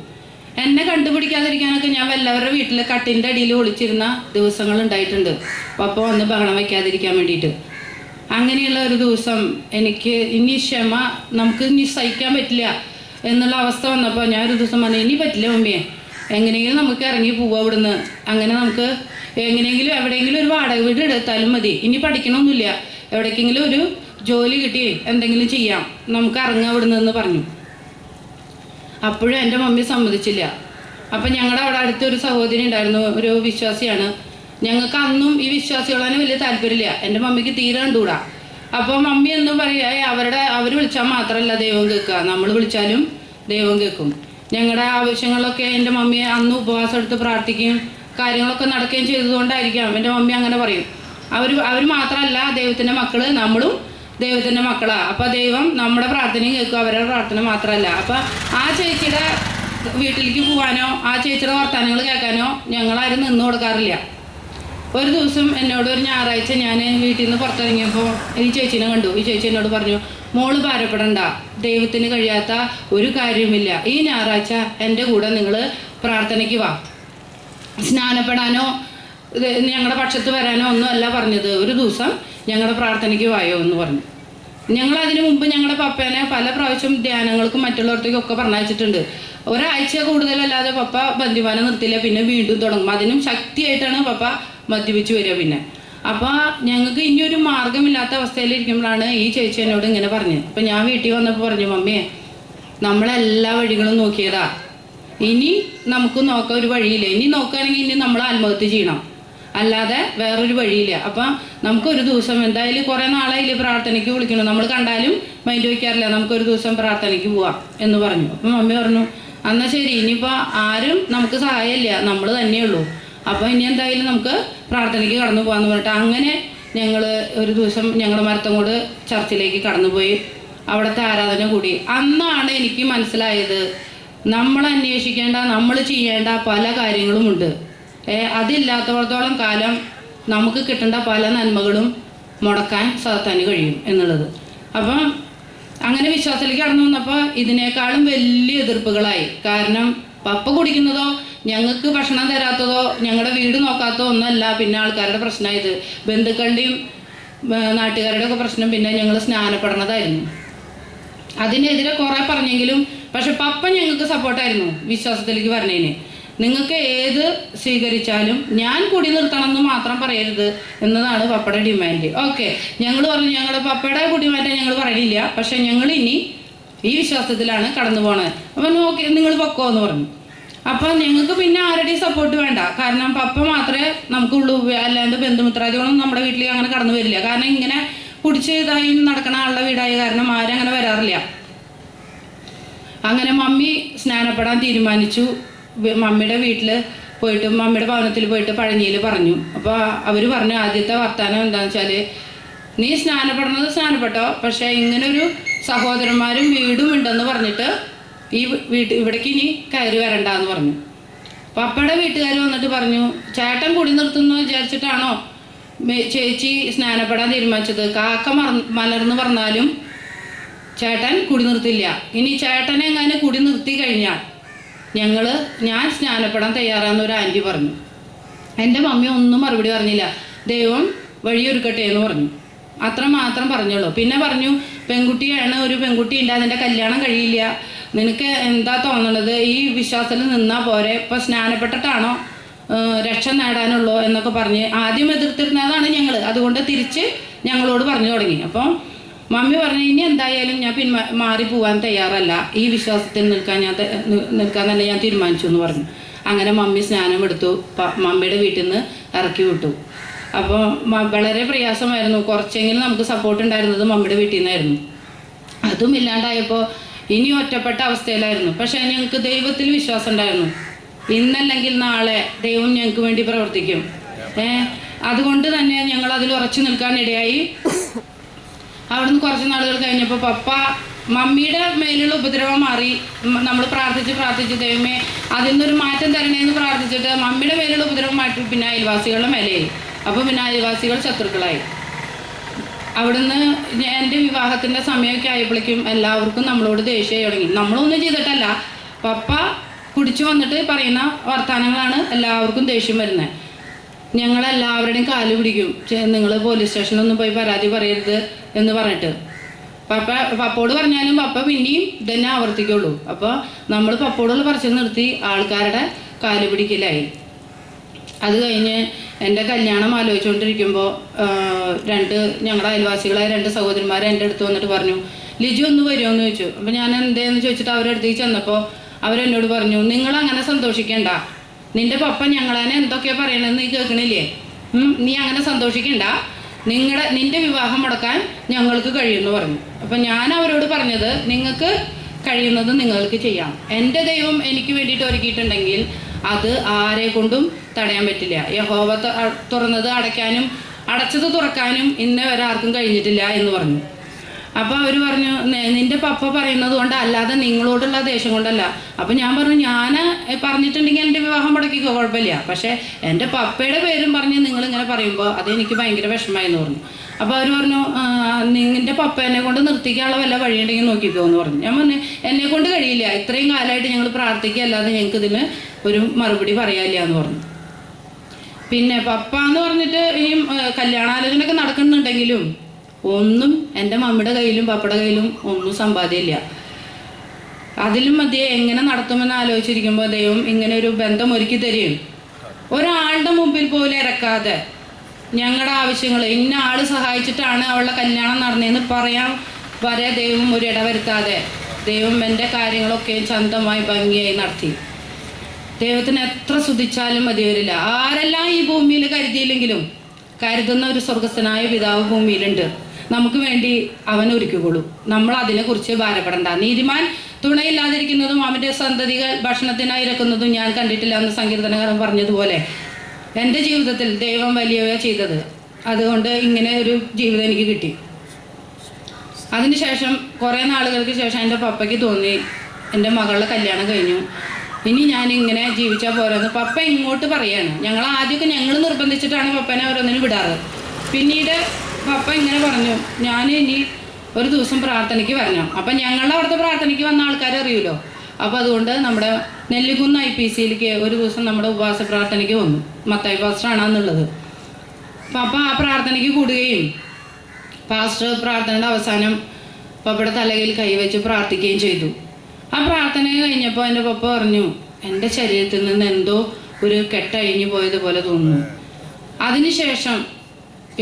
എന്നെ കണ്ടുപിടിക്കാതിരിക്കാനൊക്കെ ഞാൻ എല്ലാവരുടെ വീട്ടിൽ കട്ടിൻ്റെ അടിയിൽ ഒളിച്ചിരുന്ന ദിവസങ്ങൾ ഉണ്ടായിട്ടുണ്ട്, പപ്പ വന്ന് ബഹളം വയ്ക്കാതിരിക്കാൻ വേണ്ടിയിട്ട്. അങ്ങനെയുള്ള ഒരു ദിവസം എനിക്ക് ഇനി നമുക്ക് ഇനി സഹിക്കാൻ പറ്റില്ല എന്നുള്ള അവസ്ഥ വന്നപ്പോൾ ഞാൻ ഒരു ദിവസം പറഞ്ഞു, ഇനി പറ്റില്ല മമ്മിയെ, എങ്ങനെയെങ്കിലും നമുക്ക് ഇറങ്ങി പോവാം ഇവിടുന്ന്. അങ്ങനെ നമുക്ക് എങ്ങനെയെങ്കിലും എവിടെയെങ്കിലും ഒരു വാടക വീട് എടുത്താലും മതി, ഇനി പഠിക്കണമൊന്നുമില്ല, എവിടേക്കെങ്കിലും ഒരു ജോലി കിട്ടി എന്തെങ്കിലും ചെയ്യാം, നമുക്ക് ഇറങ്ങാം ഇവിടുന്ന് എന്ന് പറഞ്ഞു. അപ്പോഴും എൻ്റെ മമ്മി സമ്മതിച്ചില്ല. അപ്പം ഞങ്ങളുടെ അവിടെ അടുത്തൊരു സഹോദരി ഉണ്ടായിരുന്നു, ഒരു വിശ്വാസിയാണ്. ഞങ്ങൾക്ക് അന്നും ഈ വിശ്വാസികളെ വലിയ താല്പര്യമില്ല, എൻ്റെ മമ്മിക്ക് തീരെ കണ്ടുകൂടാ. അപ്പോൾ മമ്മി എന്നും പറയുക, അവർ വിളിച്ചാൽ മാത്രമല്ല ദൈവം കേൾക്കുക, നമ്മൾ വിളിച്ചാലും ദൈവം കേൾക്കും. ഞങ്ങളുടെ ആവശ്യങ്ങളൊക്കെ എൻ്റെ മമ്മി അന്ന് ഉപവാസം എടുത്ത് പ്രാർത്ഥിക്കുകയും കാര്യങ്ങളൊക്കെ നടക്കുകയും ചെയ്തതുകൊണ്ടായിരിക്കാം എൻ്റെ മമ്മി അങ്ങനെ പറയും. അവർ മാത്രമല്ല ദൈവത്തിൻ്റെ മക്കൾ, നമ്മളും ദൈവത്തിൻ്റെ മക്കളാണ്. അപ്പോൾ ദൈവം നമ്മുടെ പ്രാർത്ഥനയും കേൾക്കും, അവരുടെ പ്രാർത്ഥന മാത്രമല്ല. അപ്പോൾ ആ ചേച്ചിയുടെ വീട്ടിലേക്ക് പോകാനോ ആ ചേച്ചിയുടെ വർത്തമാനങ്ങൾ കേൾക്കാനോ ഞങ്ങളാരും നിന്ന് കൊടുക്കാറില്ല. ഒരു ദിവസം എന്നോട് ഒരു ഞായറാഴ്ച ഞാൻ വീട്ടിൽ നിന്ന് പുറത്തിറങ്ങിയപ്പോൾ ഈ ചേച്ചീനെ കണ്ടു. ഈ ചേച്ചി എന്നോട് പറഞ്ഞു, മോള് ഭാരപ്പെടണ്ട, ദൈവത്തിന് കഴിയാത്ത ഒരു കാര്യവുമില്ല, ഈ ഞായറാഴ്ച എൻ്റെ കൂടെ നിങ്ങൾ പ്രാർത്ഥനയ്ക്ക് വാ, സ്നാനപ്പെടാനോ ഞങ്ങളുടെ പക്ഷത്ത് വരാനോ ഒന്നുമല്ല പറഞ്ഞത്, ഒരു ദിവസം ഞങ്ങളുടെ പ്രാർത്ഥനയ്ക്ക് വായോ എന്ന് പറഞ്ഞു. ഞങ്ങൾ അതിനു മുമ്പ് ഞങ്ങളുടെ പപ്പേനെ പല പ്രാവശ്യം ധ്യാനങ്ങൾക്കും മറ്റുള്ളവർക്കും ഒക്കെ പറഞ്ഞയച്ചിട്ടുണ്ട്. ഒരാഴ്ച കൂടുതലല്ലാതെ പപ്പ മദ്യപാനം നിർത്തില്ല, പിന്നെ വീണ്ടും തുടങ്ങും. അതിനും ശക്തിയായിട്ടാണ് പപ്പ മദ്യപിച്ച് വരിക. പിന്നെ അപ്പോൾ ഞങ്ങൾക്ക് ഇനിയൊരു മാർഗമില്ലാത്ത അവസ്ഥയിലിരിക്കുമ്പോഴാണ് ഈ ചേച്ചി എന്നോട് ഇങ്ങനെ പറഞ്ഞത്. അപ്പം ഞാൻ വീട്ടിൽ വന്നപ്പോൾ പറഞ്ഞു, മമ്മിയെ നമ്മളെല്ലാ വഴികളും നോക്കിയതാ, ഇനി നമുക്ക് നോക്കാൻ ഒരു വഴിയില്ല, ഇനി നോക്കുകയാണെങ്കിൽ ഇനി നമ്മൾ ആത്മഹത്യ ചെയ്യണം, അല്ലാതെ വേറൊരു വഴിയില്ല. അപ്പം നമുക്കൊരു ദിവസം എന്തായാലും കുറേ നാളായില്ലേ പ്രാർത്ഥനയ്ക്ക് വിളിക്കണം, നമ്മൾ കണ്ടാലും മൈൻഡ് വയ്ക്കാറില്ല, നമുക്കൊരു ദിവസം പ്രാർത്ഥനയ്ക്ക് പോവാം എന്ന് പറഞ്ഞു. അപ്പം മമ്മി പറഞ്ഞു, എന്നാൽ ശരി, ഇനിയിപ്പോൾ ആരും നമുക്ക് സഹായമില്ല, നമ്മൾ തന്നെയുള്ളൂ, അപ്പോൾ ഇനി എന്തായാലും നമുക്ക് പ്രാർത്ഥനയ്ക്ക് കടന്നു പോകാമെന്ന് പറഞ്ഞിട്ട് അങ്ങനെ ഞങ്ങൾ ഒരു ദിവസം ഞങ്ങളുടെ മരത്തങ്ങോട് ചർച്ചിലേക്ക് കടന്നുപോയി, അവിടുത്തെ ആരാധന കൂടി. അന്നാണ് എനിക്ക് മനസ്സിലായത്, നമ്മൾ അന്വേഷിക്കേണ്ട, നമ്മൾ ചെയ്യേണ്ട പല കാര്യങ്ങളുമുണ്ട്. അതില്ലാത്തവർത്തോളം കാലം നമുക്ക് കിട്ടേണ്ട പല നന്മകളും മുടക്കാൻ സാത്താന് കഴിയും എന്നുള്ളത്. അപ്പം അങ്ങനെ വിശ്വാസത്തിലേക്ക് കടന്നു വന്നപ്പോൾ ഇതിനേക്കാളും വലിയ എതിർപ്പുകളായി. കാരണം പപ്പ കുടിക്കുന്നതോ ഞങ്ങൾക്ക് ഭക്ഷണം തരാത്തതോ ഞങ്ങളുടെ വീട് നോക്കാത്തതോ ഒന്നല്ല പിന്നെ ആൾക്കാരുടെ പ്രശ്നമായത്. ബന്ധുക്കളുടെയും നാട്ടുകാരുടെ ഒക്കെ പ്രശ്നം പിന്നെ ഞങ്ങൾ സ്നാനപ്പെടണതായിരുന്നു. അതിനെതിരെ കുറേ പറഞ്ഞെങ്കിലും പക്ഷെ പപ്പ ഞങ്ങൾക്ക് സപ്പോർട്ടായിരുന്നു വിശ്വാസത്തിലേക്ക് വരണേന്. നിങ്ങൾക്ക് ഏത് സ്വീകരിച്ചാലും ഞാൻ കൂടി നിർത്തണം എന്ന് മാത്രം പറയരുത് എന്നതാണ് പപ്പയുടെ ഡിമാൻഡ്. ഓക്കെ, ഞങ്ങൾ പറഞ്ഞു ഞങ്ങളുടെ പപ്പയുടെ ഡിമാൻഡ് ഞങ്ങൾ പറയില്ല, പക്ഷെ ഞങ്ങൾ ഇനി ഈ വിശ്വാസത്തിലാണ് കടന്നു പോണത്. അപ്പം ഓക്കെ നിങ്ങൾ പൊക്കോ എന്ന് പറഞ്ഞു. അപ്പം ഞങ്ങൾക്ക് പിന്നെ ആരുടെയും സപ്പോർട്ട് വേണ്ട, കാരണം പപ്പ മാത്രമേ നമുക്കുള്ളൂ, അല്ലാണ്ട് ബന്ധുമിത്രാദികളൊന്നും നമ്മുടെ വീട്ടിലേക്ക് അങ്ങനെ കടന്നു വരില്ല. കാരണം ഇങ്ങനെ കുടിച്ച് ഇതായി നടക്കണ ആളുടെ വീടായ കാരണം ആരും അങ്ങനെ വരാറില്ല. അങ്ങനെ മമ്മി സ്നാനപ്പെടാൻ തീരുമാനിച്ചു. മമ്മിയുടെ വീട്ടിൽ പോയിട്ട് മമ്മിയുടെ ഭവനത്തിൽ പോയിട്ട് പഴനിയിൽ പറഞ്ഞു. അപ്പോൾ അവർ പറഞ്ഞു, ആദ്യത്തെ വർത്താനം എന്താണെന്ന് വെച്ചാൽ, നീ സ്നാനപ്പെടുന്നത് സ്നാനപ്പെട്ടോ, പക്ഷേ ഇങ്ങനൊരു സഹോദരന്മാരും വീടും ഉണ്ടെന്ന് പറഞ്ഞിട്ട് ഈ ഇവിടേക്ക് ഇനി കയറി വരണ്ടെന്ന് പറഞ്ഞു. പപ്പയുടെ വീട്ടുകാർ വന്നിട്ട് പറഞ്ഞു, ചേട്ടൻ കുടി നിർത്തുന്നു വിചാരിച്ചിട്ടാണോ ചേച്ചി സ്നാനപ്പെടാൻ തീരുമാനിച്ചത്? കാക്ക മലർന്ന് പറഞ്ഞാലും ചേട്ടൻ കുടി നിർത്തില്ല. ഇനി ചേട്ടനെ എങ്ങനെ കുടി നിർത്തി കഴിഞ്ഞാൽ ഞാൻ സ്നാനപ്പെടാൻ തയ്യാറാണെന്ന് ഒരു ആൻറ്റി പറഞ്ഞു. എൻ്റെ മമ്മി ഒന്നും മറുപടി പറഞ്ഞില്ല. ദൈവം വഴിയൊരുക്കട്ടെ എന്ന് പറഞ്ഞു, അത്ര മാത്രം പറഞ്ഞുള്ളൂ. പിന്നെ പറഞ്ഞു, പെൺകുട്ടിയാണ്, ഒരു പെൺകുട്ടി ഉണ്ട്, അതിൻ്റെ കല്യാണം കഴിയില്ല, നിനക്ക് എന്താ തോന്നണത്, ഈ വിശ്വാസത്തിൽ നിന്നാൽ പോരെ, ഇപ്പം സ്നാനപ്പെട്ടിട്ടാണോ രക്ഷ നേടാനുള്ളൂ എന്നൊക്കെ പറഞ്ഞ് ആദ്യം എതിർത്തിരുന്നതാണ് ഞങ്ങൾ. അതുകൊണ്ട് തിരിച്ച് ഞങ്ങളോട് പറഞ്ഞു തുടങ്ങി. അപ്പം മമ്മി പറഞ്ഞു, ഇനി എന്തായാലും ഞാൻ മാറി പോകാൻ തയ്യാറല്ല, ഈ വിശ്വാസത്തിൽ നിൽക്കാൻ തന്നെ ഞാൻ തീരുമാനിച്ചു എന്ന് പറഞ്ഞു. അങ്ങനെ മമ്മി സ്നാനം എടുത്തു, മമ്മിയുടെ വീട്ടിൽ നിന്ന് ഇറക്കി വിട്ടു. അപ്പോൾ വളരെ പ്രയാസമായിരുന്നു. കുറച്ചെങ്കിലും നമുക്ക് സപ്പോർട്ട് ഉണ്ടായിരുന്നത് മമ്മിയുടെ വീട്ടിൽ നിന്നായിരുന്നു. അതും ഇല്ലാണ്ടായപ്പോൾ ഇനി ഒറ്റപ്പെട്ട അവസ്ഥയിലായിരുന്നു. പക്ഷേ ഞങ്ങൾക്ക് ദൈവത്തിൽ വിശ്വാസം ഉണ്ടായിരുന്നു. ഇന്നല്ലെങ്കിൽ നാളെ ദൈവം ഞങ്ങൾക്ക് വേണ്ടി പ്രവർത്തിക്കും. അതുകൊണ്ട് തന്നെ ഞങ്ങൾ അതിൽ ഉറച്ചു നിൽക്കാനിടയായി. അവിടുന്ന് കുറച്ച് നാളുകൾ കഴിഞ്ഞപ്പോൾ പപ്പ മമ്മിയുടെ മേലുള്ള ഉപദ്രവം മാറി. നമ്മൾ പ്രാർത്ഥിച്ച് ദൈവമേ അതിൽ നിന്നൊരു മാറ്റം തരണേന്ന് പ്രാർത്ഥിച്ചിട്ട് മമ്മിയുടെ മേലുള്ള ഉപദ്രവം മാറ്റി പിന്നെ അയൽവാസികളുടെ മേലെയായി. അപ്പോൾ പിന്നെ അയൽവാസികൾ ശത്രുക്കളായി. അവിടുന്ന് എൻ്റെ വിവാഹത്തിൻ്റെ സമയമൊക്കെ ആയപ്പോഴേക്കും എല്ലാവർക്കും നമ്മളോട് ദേഷ്യമായി തുടങ്ങി. നമ്മളൊന്നും ചെയ്തിട്ടല്ല, പപ്പ കുടിച്ചു വന്നിട്ട് പറയുന്ന വർത്തമാനങ്ങളാണ് എല്ലാവർക്കും ദേഷ്യം വരുന്നത്. ഞങ്ങളെല്ലാവരുടെയും കാല് പിടിക്കും, നിങ്ങൾ പോലീസ് സ്റ്റേഷനിലൊന്നും പോയി പരാതി പറയരുത് എന്ന് പറഞ്ഞിട്ട്. പപ്പോട് പറഞ്ഞാലും പപ്പ പിന്നെയും ഇതന്നെ ആവർത്തിക്കുള്ളൂ. അപ്പോൾ നമ്മൾ പപ്പോടുള്ള പറച്ചിൽ നിർത്തി ആൾക്കാരുടെ കാല് പിടിക്കലായി. അത് കഴിഞ്ഞ് എൻ്റെ കല്യാണം ആലോചിച്ചുകൊണ്ടിരിക്കുമ്പോൾ ഞങ്ങളുടെ അയൽവാസികളായ 2 സഹോദരന്മാർ എൻ്റെ അടുത്ത് വന്നിട്ട് പറഞ്ഞു, ലിജു ഒന്ന് വരുമോ എന്ന് ചോദിച്ചു. അപ്പോൾ ഞാൻ എന്തേന്ന് ചോദിച്ചിട്ട് അവരുടെ അടുത്തേക്ക് ചെന്നപ്പോൾ അവരെന്നോട് പറഞ്ഞു, നിങ്ങളങ്ങനെ സന്തോഷിക്കണ്ട, നിൻ്റെ പപ്പ ഞങ്ങളെ എന്തൊക്കെയാണ് പറയണമെന്ന് നീ കേൾക്കണില്ലേ, നീ അങ്ങനെ സന്തോഷിക്കണ്ട, നിൻ്റെ വിവാഹം മുടക്കാൻ ഞങ്ങൾക്ക് കഴിയുമെന്ന് പറഞ്ഞു. അപ്പം ഞാൻ അവരോട് പറഞ്ഞത്, നിങ്ങൾക്ക് കഴിയുന്നത് നിങ്ങൾക്ക് ചെയ്യാം. എൻ്റെ ദൈവം എനിക്ക് വേണ്ടിയിട്ട് ഒരുക്കിയിട്ടുണ്ടെങ്കിൽ അത് ആരെ കൊണ്ടും തടയാൻ പറ്റില്ല. യഹോവ തുറന്നത് അടയ്ക്കാനും അടച്ചത് തുറക്കാനും ഇന്നേ വരെ ആർക്കും കഴിഞ്ഞിട്ടില്ല എന്ന് പറഞ്ഞു. അപ്പോൾ അവർ പറഞ്ഞു, നിൻ്റെ പപ്പ പറയുന്നത് കൊണ്ട് അല്ലാതെ നിങ്ങളോടുള്ള ദേഷ്യം കൊണ്ടല്ല. അപ്പം ഞാൻ പറഞ്ഞു, ഞാൻ പറഞ്ഞിട്ടുണ്ടെങ്കിൽ എൻ്റെ വിവാഹം മുടക്കിക്കോ, കുഴപ്പമില്ല, പക്ഷേ എൻ്റെ പപ്പയുടെ പേരും പറഞ്ഞ് നിങ്ങളിങ്ങനെ പറയുമ്പോൾ അതെനിക്ക് ഭയങ്കര വിഷമമായി എന്ന് പറഞ്ഞു. അപ്പോൾ അവർ പറഞ്ഞു, നിൻ്റെ പപ്പ എന്നെ കൊണ്ട് നിർത്തിക്കാനുള്ള വല്ല വഴിയുണ്ടെങ്കിൽ നോക്കിക്കോ എന്ന് പറഞ്ഞു. ഞാൻ പറഞ്ഞു, എന്നെ കൊണ്ട് കഴിയില്ല, ഇത്രയും കാലമായിട്ട് ഞങ്ങൾ പ്രാർത്ഥിക്കുക അല്ലാതെ ഞങ്ങൾക്ക് ഇതിന് ഒരു മറുപടി പറയാനില്ല എന്ന് പറഞ്ഞു. പിന്നെ പപ്പ എന്ന് പറഞ്ഞിട്ട് ഈ കല്യാണാലോചനയൊക്കെ നടക്കുന്നുണ്ടെങ്കിലും ഒന്നും എൻ്റെ മമ്മിയുടെ കയ്യിലും പപ്പയുടെ കയ്യിലും ഒന്നും സമ്പാദ്യമില്ല. അതിലും മധ്യേ എങ്ങനെ നടത്തുമെന്ന് ആലോചിച്ചിരിക്കുമ്പോൾ ദൈവം ഇങ്ങനെ ഒരു ബന്ധം ഒരുക്കി തരികയും ഒരാളുടെ മുമ്പിൽ പോലും ഇറക്കാതെ ഞങ്ങളുടെ ആവശ്യങ്ങൾ ഇന്ന ആൾ സഹായിച്ചിട്ടാണ് അവളുടെ കല്യാണം നടന്നതെന്ന് പറയാൻ വരെ ദൈവം ഒരു ഇടവരുത്താതെ ദൈവം എൻ്റെ കാര്യങ്ങളൊക്കെ ശാന്തമായി ഭംഗിയായി നടത്തി. ദൈവത്തിന് എത്ര സ്തുതിച്ചാലും മതി വരില്ല. ആരെല്ലാം ഈ ഭൂമിയിൽ കരുതിയില്ലെങ്കിലും കരുതുന്ന ഒരു സ്വർഗസ്ഥനായ പിതാവ് ഭൂമിയിലുണ്ട്. നമുക്ക് വേണ്ടി അവൻ ഒരുക്കിക്കൊള്ളും. നമ്മൾ അതിനെക്കുറിച്ച് ഭാരപ്പെടണ്ട. നീതിമാൻ തുണയില്ലാതിരിക്കുന്നതും അവൻ്റെ സന്തതികൾ ഭക്ഷണത്തിനായി ഇറക്കുന്നതും ഞാൻ കണ്ടിട്ടില്ല എന്ന് സങ്കീർത്തനകാരൻ പറഞ്ഞതുപോലെ എൻ്റെ ജീവിതത്തിൽ ദൈവം വലിയവ ചെയ്തത്. അതുകൊണ്ട് ഇങ്ങനെ ഒരു ജീവിതം എനിക്ക് കിട്ടി. അതിനുശേഷം കുറേ നാളുകൾക്ക് ശേഷം എൻ്റെ പപ്പയ്ക്ക് തോന്നി, എൻ്റെ മകളുടെ കല്യാണം കഴിഞ്ഞു, ഇനി ഞാൻ ഇങ്ങനെ ജീവിച്ചാൽ പോരെന്ന് പപ്പ ഇങ്ങോട്ട് പറയാണ്. ആദ്യമൊക്കെ ഞങ്ങൾ നിർബന്ധിച്ചിട്ടാണ് പപ്പനെ ഓരോന്നിനും വിടാറ്. പിന്നീട് പപ്പ ഇങ്ങനെ പറഞ്ഞു, ഞാൻ ഇനി ഒരു ദിവസം പ്രാർത്ഥനയ്ക്ക് വരണം. അപ്പം ഞങ്ങളുടെ അവിടുത്തെ പ്രാർത്ഥനയ്ക്ക് വന്ന ആൾക്കാരെ അറിയുമല്ലോ. അപ്പോൾ അതുകൊണ്ട് നമ്മുടെ നെല്ലിക്കുന്ന് IPCയിലേക്ക് ഒരു ദിവസം നമ്മുടെ ഉപവാസ പ്രാർത്ഥനയ്ക്ക് വന്നു. മത്തായി പാസ്റ്ററാണെന്നുള്ളത്. പപ്പ ആ പ്രാർത്ഥനയ്ക്ക് കൂടുകയും പാസ്റ്റർ പ്രാർത്ഥനയുടെ അവസാനം പപ്പയുടെ തലയിൽ കൈവച്ച് പ്രാർത്ഥിക്കുകയും ചെയ്തു. ആ പ്രാർത്ഥന കഴിഞ്ഞപ്പോൾ എൻ്റെ പപ്പ പറഞ്ഞു, എൻ്റെ ശരീരത്തിൽ നിന്ന് എന്തോ ഒരു കെട്ടഴിഞ്ഞു പോയതുപോലെ തോന്നുന്നു. അതിനുശേഷം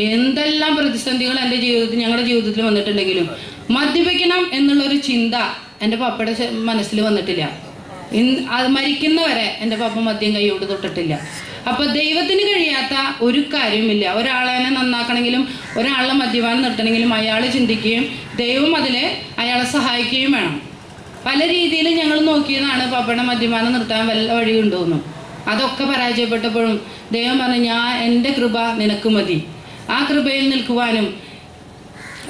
എന്തെല്ലാം പ്രതിസന്ധികൾ എൻ്റെ ഞങ്ങളുടെ ജീവിതത്തിൽ വന്നിട്ടുണ്ടെങ്കിലും മദ്യപിക്കണം എന്നുള്ളൊരു ചിന്ത എൻ്റെ പപ്പയുടെ മനസ്സിൽ വന്നിട്ടില്ല. അത് മരിക്കുന്നവരെ എൻ്റെ പപ്പ മദ്യം കൈയോട് തൊട്ടിട്ടില്ല. അപ്പോൾ ദൈവത്തിന് കഴിയാത്ത ഒരു കാര്യവുമില്ല. ഒരാളെ നന്നാക്കണമെങ്കിലും ഒരാളെ മദ്യപാനം നിർത്തണമെങ്കിലും അയാൾ ചിന്തിക്കുകയും ദൈവം അയാളെ സഹായിക്കുകയും വേണം. പല രീതിയിലും ഞങ്ങൾ നോക്കിയതാണ് പപ്പയുടെ മദ്യപാനം നിർത്താൻ വല്ല വഴിയുണ്ടോയെന്നും. അതൊക്കെ പരാജയപ്പെട്ടപ്പോഴും ദൈവം പറഞ്ഞു, എൻ്റെ കൃപ നിനക്ക് മതി. ആ കൃപയിൽ നിൽക്കുവാനും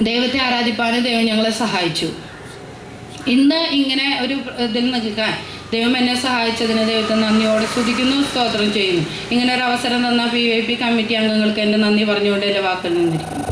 ദൈവത്തെ ആരാധിപ്പാനും ദൈവം ഞങ്ങളെ സഹായിച്ചു. ഇന്ന് ഇങ്ങനെ ഒരു ഇതിൽ നിൽക്കാൻ ദൈവം എന്നെ സഹായിച്ചതിന് ദൈവത്തെ നന്ദിയോടെ സ്തുതിക്കുന്നു, സ്തോത്രം ചെയ്യുന്നു. ഇങ്ങനെ ഒരു അവസരം തന്ന PYP കമ്മിറ്റി അംഗങ്ങൾക്ക് എൻ്റെ നന്ദി പറഞ്ഞുകൊണ്ട് എൻ്റെ വാക്കിൽ നിന്നിരിക്കുന്നു.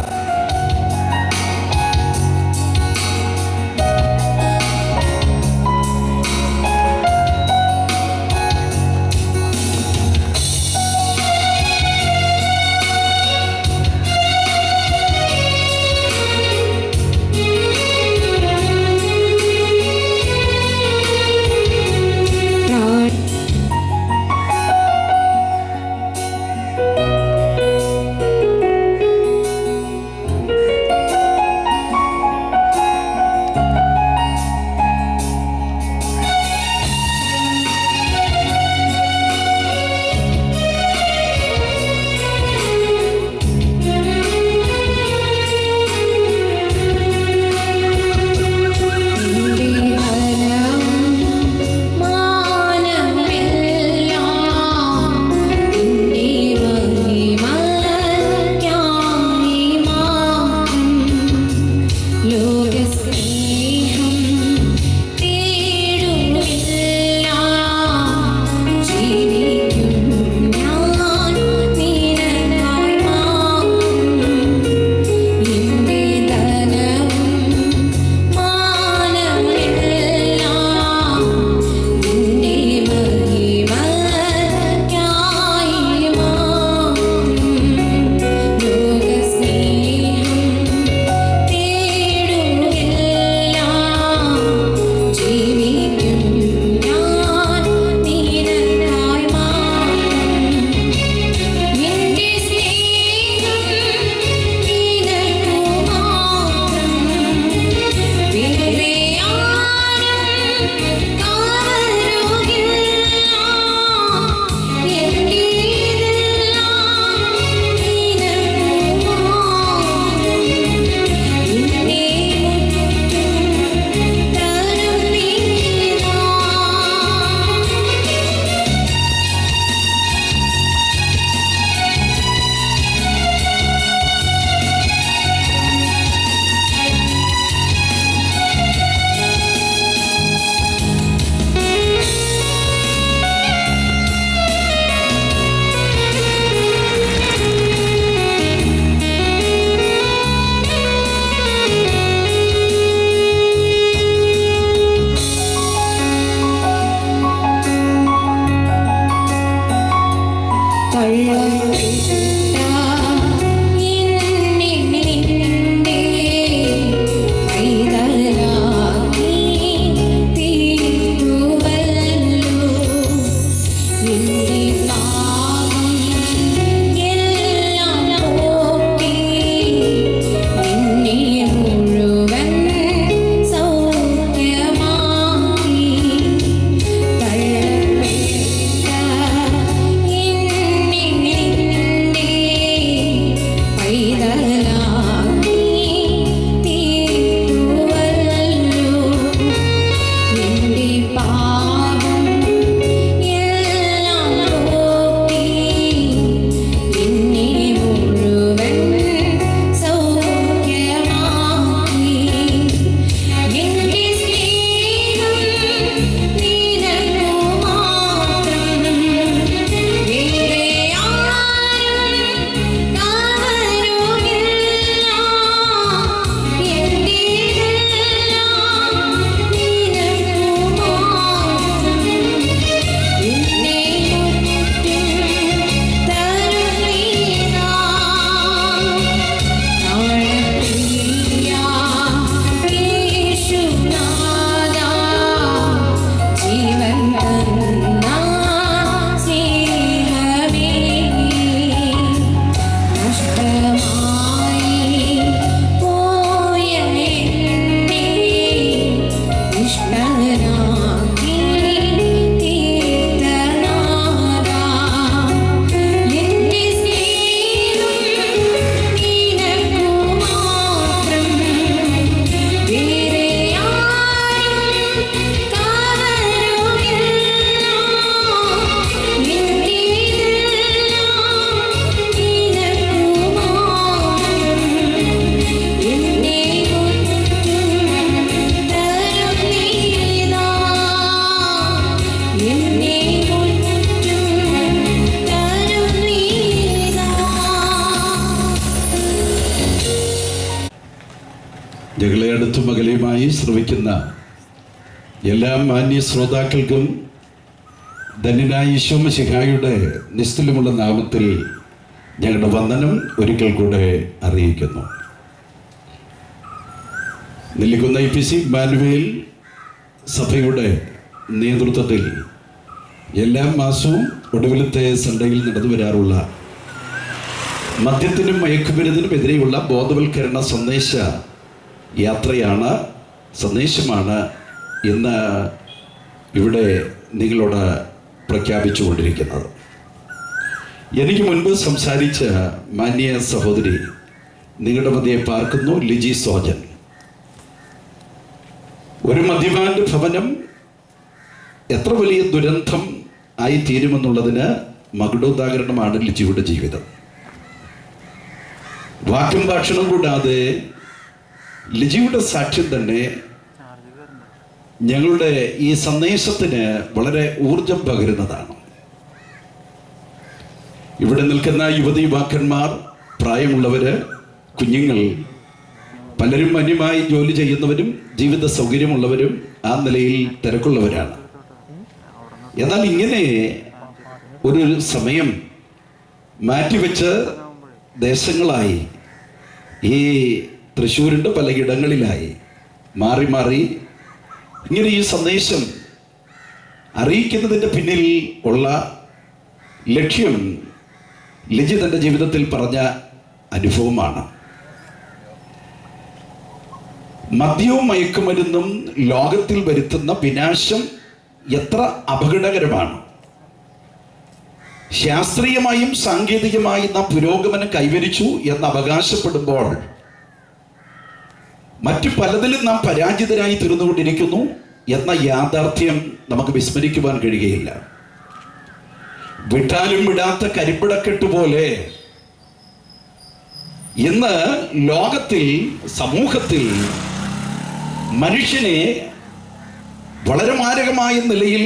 ഞങ്ങളെ അടുത്തും അകലെയുമായി ശ്രമിക്കുന്ന എല്ലാ മാന്യ ശ്രോതാക്കൾക്കും ധന്യനായ ഈശോ മിശിഹായുടെ നിസ്തുല്യമുള്ള നാമത്തിൽ ഞങ്ങളുടെ വന്ദനം ഒരിക്കൽ കൂടെ അറിയിക്കുന്നു. നെല്ലിക്കുന്ന IPC മാനുവേൽ സഭയുടെ നേതൃത്വത്തിൽ എല്ലാ മാസവും ഒടുവിലത്തെ സൺഡേയിൽ നടന്നു വരാറുള്ള മദ്യത്തിനും മയക്കുമരുന്നിനും എതിരെയുള്ള ബോധവൽക്കരണ സന്ദേശമാണ് ഇന്ന് ഇവിടെ നിങ്ങളോട് പ്രഖ്യാപിച്ചു കൊണ്ടിരിക്കുന്നത്. എനിക്ക് മുൻപ് സംസാരിച്ച മാന്യ സഹോദരി നിങ്ങളുടെ മധ്യേ പാർക്കുന്നു, ലിജി സോജൻ. ഒരു മദ്യപാന്റെ ഭവനം എത്ര വലിയ ദുരന്തം ആയി തീരുമെന്നുള്ളതിന് മകുടോദാഹരണമാണ് ലിജിയുടെ ജീവിതം. വാക്കും ഭാഷണം കൂടാതെ ലിജിയുടെ സാക്ഷ്യം തന്നെ ഞങ്ങളുടെ ഈ സന്ദേശത്തിന് വളരെ ഊർജം പകരുന്നതാണ്. ഇവിടെ നിൽക്കുന്ന യുവതി യുവാക്കന്മാർ, പ്രായമുള്ളവര്, കുഞ്ഞുങ്ങൾ, പലരും അന്യമായി ജോലി ചെയ്യുന്നവരും ജീവിത സൗകര്യമുള്ളവരും ആ നിലയിൽ തിരക്കുള്ളവരാണ്. എന്നാൽ ഇങ്ങനെ ഒരു സമയം മാറ്റിവെച്ച് ദേശങ്ങളായി ഈ തൃശ്ശൂരിൻ്റെ പലയിടങ്ങളിലായി മാറി മാറി ഇങ്ങനെ ഈ സന്ദേശം അറിയിക്കുന്നതിൻ്റെ പിന്നിൽ ഉള്ള ലക്ഷ്യം ലിജി തൻ്റെ ജീവിതത്തിൽ പറഞ്ഞ അനുഭവമാണ്. മദ്യവും മയക്കുമരുന്നും ലോകത്തിൽ വരുത്തുന്ന വിനാശം എത്ര അപകടകരമാണ്. ശാസ്ത്രീയമായും സാങ്കേതികമായും നാം പുരോഗമനം കൈവരിച്ചു എന്ന് അവകാശപ്പെടുമ്പോൾ മറ്റു പലതിലും നാം പരാജിതരായി തീർന്നുകൊണ്ടിരിക്കുന്നു എന്ന യാഥാർത്ഥ്യം നമുക്ക് വിസ്മരിക്കുവാൻ കഴിയുകയില്ല. വിട്ടാലും വിടാത്ത കരിപ്പിടക്കെട്ട് പോലെ ഇന്ന് ലോകത്തിൽ, സമൂഹത്തിൽ മനുഷ്യനെ വളരെ മാരകമായ നിലയിൽ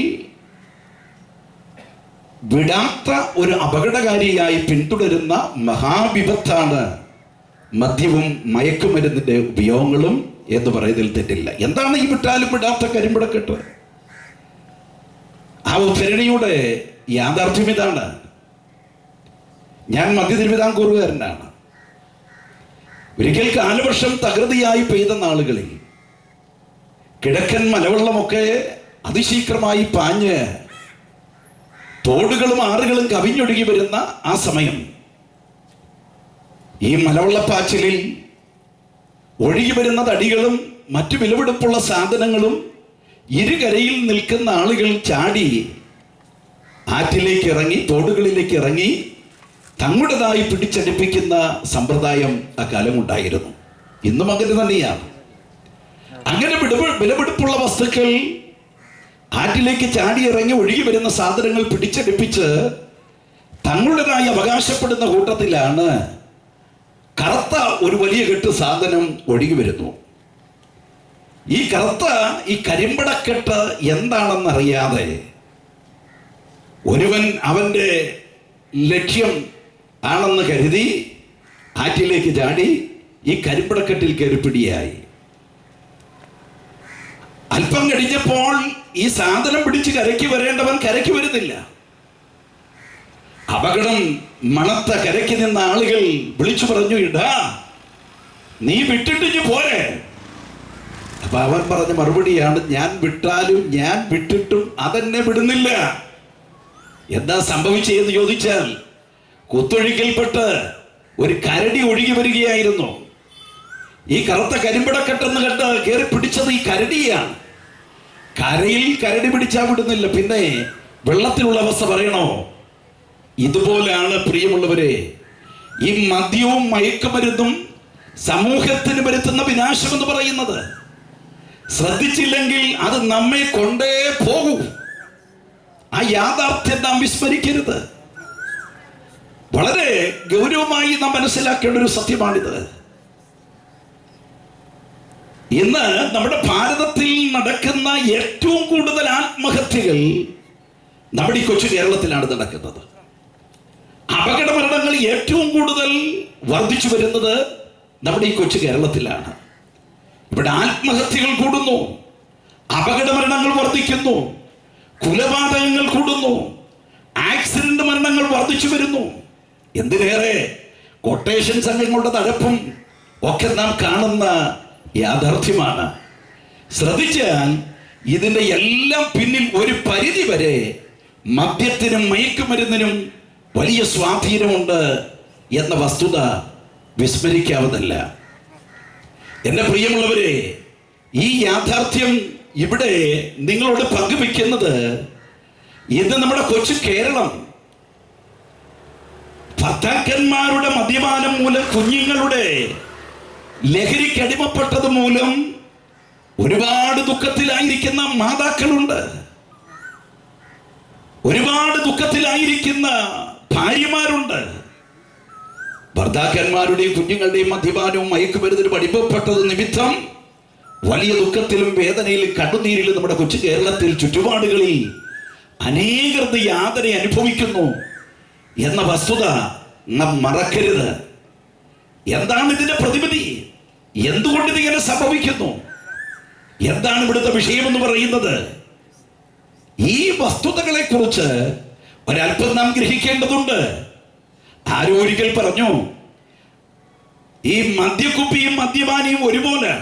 വിടാത്ത ഒരു അപകടകാരിയായി പിന്തുടരുന്ന മഹാവിപത്താണ് മദ്യവും മയക്കുമരുന്നിൻ്റെ ഉപയോഗങ്ങളും എന്ന് പറയുന്നതിൽ തെറ്റില്ല. എന്താണ് ഈ വിട്ടാലും വിടാത്ത കരിമ്പിടക്കെട്ട്? ആ ഉദ്ധരണിയുടെ യാഥാർത്ഥ്യം ഇതാണ്. ഞാൻ മധ്യ തിരുവിതാംകൂറുകാരനാണ്. ഒരിക്കൽ കാലവർഷം തകൃതിയായി പെയ്ത നാളുകളിൽ കിഴക്കൻ മലവെള്ളമൊക്കെ അതിശീഘ്രമായി പാഞ്ഞ് തോടുകളും ആറുകളും കവിഞ്ഞൊഴുകി വരുന്ന ആ സമയം ഈ മലവെള്ളപ്പാച്ചിലിൽ ഒഴുകി വരുന്ന തടികളും മറ്റു വിലപിടിപ്പുള്ള സാധനങ്ങളും ഇരുകരയിൽ നിൽക്കുന്ന ആളുകൾ ചാടി ആറ്റിലേക്ക് ഇറങ്ങി, തോടുകളിലേക്ക് ഇറങ്ങി തങ്ങളുടേതായി പിടിച്ചടിപ്പിക്കുന്ന സമ്പ്രദായം അക്കാലം ഉണ്ടായിരുന്നു. ഇന്നും അങ്ങനെ തന്നെയാണ്. അങ്ങനെ വിലപിടിപ്പുള്ള വസ്തുക്കൾ ആറ്റിലേക്ക് ചാടി ഇറങ്ങി ഒഴുകി വരുന്ന സാധനങ്ങൾ പിടിച്ചടിപ്പിച്ച് തങ്ങളുടേതായി അവകാശപ്പെടുന്ന കൂട്ടത്തിലാണ് കറുത്ത ഒരു വലിയ കെട്ട് സാധനം ഒഴുകി വരുന്നു. ഈ കറുത്ത ഈ കരിമ്പടക്കെട്ട് എന്താണെന്നറിയാതെ ഒരുവൻ അവൻ്റെ ലക്ഷ്യം ആണെന്ന് കരുതി ആറ്റിലേക്ക് ചാടി ഈ കരിമ്പടക്കെട്ടിൽ കയറിപ്പിടിയായി. അല്പം കഴിഞ്ഞപ്പോൾ ഈ സാധനം പിടിച്ച് കരയ്ക്ക് വരേണ്ടവൻ കരയ്ക്ക് വരുന്നില്ല. അപകടം മണത്ത കരയ്ക്ക് നിന്ന ആളുകൾ വിളിച്ചു പറഞ്ഞു, ഇടാ നീ വിട്ടിട്ട് പോരെ. അപ്പൊ അവൻ പറഞ്ഞ മറുപടിയാണ്, ഞാൻ വിട്ടാലും ഞാൻ വിട്ടിട്ടും അതെന്നെ വിടുന്നില്ല. എന്താ സംഭവിച്ചതെന്ന് ചോദിച്ചാൽ കുത്തൊഴുക്കിൽപ്പെട്ട് ഒരു കരടി ഒഴുകി വരികയായിരുന്നു. ഈ കറുത്ത കരിമ്പിടക്കെട്ടെന്ന് കണ്ട് കയറി പിടിച്ചത് ഈ കരടിയാണ്. കരയിൽ കരടി പിടിച്ചാൽ വിടുന്നില്ല, പിന്നെ വെള്ളത്തിലുള്ള അവസ്ഥ പറയണോ? ഇതുപോലെയാണ് പ്രിയമുള്ളവരെ ഈ മദ്യവും മയക്കുമരുന്നും സമൂഹത്തിന് വരുത്തുന്ന വിനാശം എന്ന് പറയുന്നത്. ശ്രദ്ധിച്ചില്ലെങ്കിൽ അത് നമ്മെ കൊണ്ടേ പോകൂ. ആ യാഥാർത്ഥ്യം നാം വിസ്മരിക്കരുത്. വളരെ ഗൗരവമായി നാം മനസ്സിലാക്കേണ്ട ഒരു സത്യമാണിത്. ഇന്ന് നമ്മുടെ ഭാരതത്തിൽ നടക്കുന്ന ഏറ്റവും കൂടുതൽ ആത്മഹത്യകൾ നമ്മുടെ ഈ കൊച്ചു കേരളത്തിലാണ് നടക്കുന്നത്. അപകട മരണങ്ങൾ ഏറ്റവും കൂടുതൽ വർദ്ധിച്ചു വരുന്നത് നമ്മുടെ ഈ കൊച്ചു കേരളത്തിലാണ്. ഇവിടെ ആത്മഹത്യകൾ കൂടുന്നു, അപകട മരണങ്ങൾ വർദ്ധിക്കുന്നു, കൊലപാതകങ്ങൾ കൂടുന്നു, ആക്സിഡന്റ് മരണങ്ങൾ വർദ്ധിച്ചു വരുന്നു. എന്തിനേറെ കൊട്ടേഷൻ സംഘങ്ങളുടെ തഴപ്പും ഒക്കെ നാം കാണുന്ന യാഥാർത്ഥ്യമാണ്. ശ്രദ്ധിച്ചാൽ ഇതിൻ്റെ എല്ലാം പിന്നിൽ ഒരു പരിധി വരെ മദ്യത്തിനും മയക്കുമരുന്നിനും വലിയ സ്വാധീനമുണ്ട് എന്ന വസ്തുത വിസ്മരിക്കാവുന്നതല്ല. എൻ്റെ പ്രിയമുള്ളവരെ, ഈ യാഥാർത്ഥ്യം ഇവിടെ നിങ്ങളോട് പങ്കുവെക്കുന്നത് ഇന്ന് നമ്മുടെ കൊച്ചു കേരളം ഭർത്താക്കന്മാരുടെ മദ്യപാനം മൂലം, കുഞ്ഞുങ്ങളുടെ ലഹരിക്കടിമപ്പെട്ടത് മൂലം ഒരുപാട് ദുഃഖത്തിലായിരിക്കുന്ന മാതാക്കളുണ്ട്, ഒരുപാട് ദുഃഖത്തിലായിരിക്കുന്ന ഭാര്യമാരുണ്ട്. ഭർത്താക്കന്മാരുടെയും കുഞ്ഞുങ്ങളുടെയും മദ്യപാനവും മയക്കുമരുന്നിനും അടിമപ്പെട്ടത് നിമിത്തം വലിയ ദുഃഖത്തിലും വേദനയിലും കണ്ണുനീരിലും നമ്മുടെ കൊച്ചു കേരളത്തിൽ ചുറ്റുപാടുകളിൽ അനേകർ യാതന അനുഭവിക്കുന്നു എന്ന വസ്തുത നാം മറക്കരുത്. എന്താണ് ഇതിന്റെ പ്രതിവിധി? എന്തുകൊണ്ട് ഇതിങ്ങനെ സംഭവിക്കുന്നു? എന്താണ് ഇവിടുത്തെ വിഷയമെന്ന് പറയുന്നത്? ഈ വസ്തുതകളെ കുറിച്ച് ഒരല്പം നാം ഗ്രഹിക്കേണ്ടതുണ്ട്. ആരോ ഒരിക്കൽ പറഞ്ഞു, ഈ മദ്യക്കുപ്പിയും മദ്യപാനിയും ഒരുപോലെ,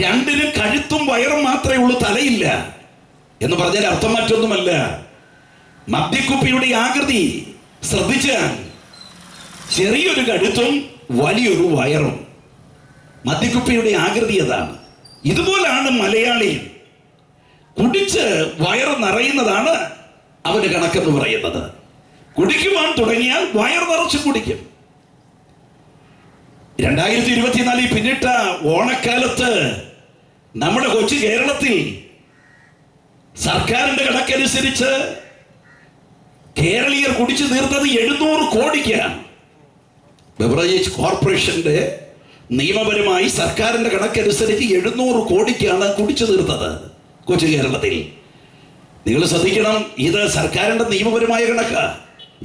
രണ്ടിനും കഴുത്തും വയറും മാത്രമേ ഉള്ളൂ, തലയില്ല എന്ന് പറഞ്ഞാൽ അർത്ഥം മറ്റൊന്നുമല്ല. മദ്യക്കുപ്പിയുടെ ആകൃതി ശ്രദ്ധിച്ചാൽ ചെറിയൊരു കഴുത്തും വലിയൊരു വയറും. മദ്യക്കുപ്പിയുടെ ആകൃതി അതാണ്. ഇതുപോലാണ് മലയാളിയും. കുടിച്ച് വയറ് നിറയുന്നതാണ് അവന്റെ കണക്കെന്ന് പറയുന്നത്. കുടിക്കുവാൻ തുടങ്ങിയാൽ വയർ നിറച്ച് കുടിക്കും. 2024 പിന്നിട്ട ഓണക്കാലത്ത് നമ്മുടെ കൊച്ചു കേരളത്തിൽ സർക്കാരിന്റെ കണക്കനുസരിച്ച് കേരളീയർ കുടിച്ചു തീർത്തത് 700 കോടിക്കാണ്. ബെവറേജ് കോർപ്പറേഷന്റെ നിയമപരമായി സർക്കാരിന്റെ കണക്കനുസരിച്ച് 700 കോടിക്കാണ് കുടിച്ചു തീർത്തത് കൊച്ചു കേരളത്തിൽ. നിങ്ങൾ ശ്രദ്ധിക്കണം, ഇത് സർക്കാരിന്റെ നിയമപരമായ കണക്കാ.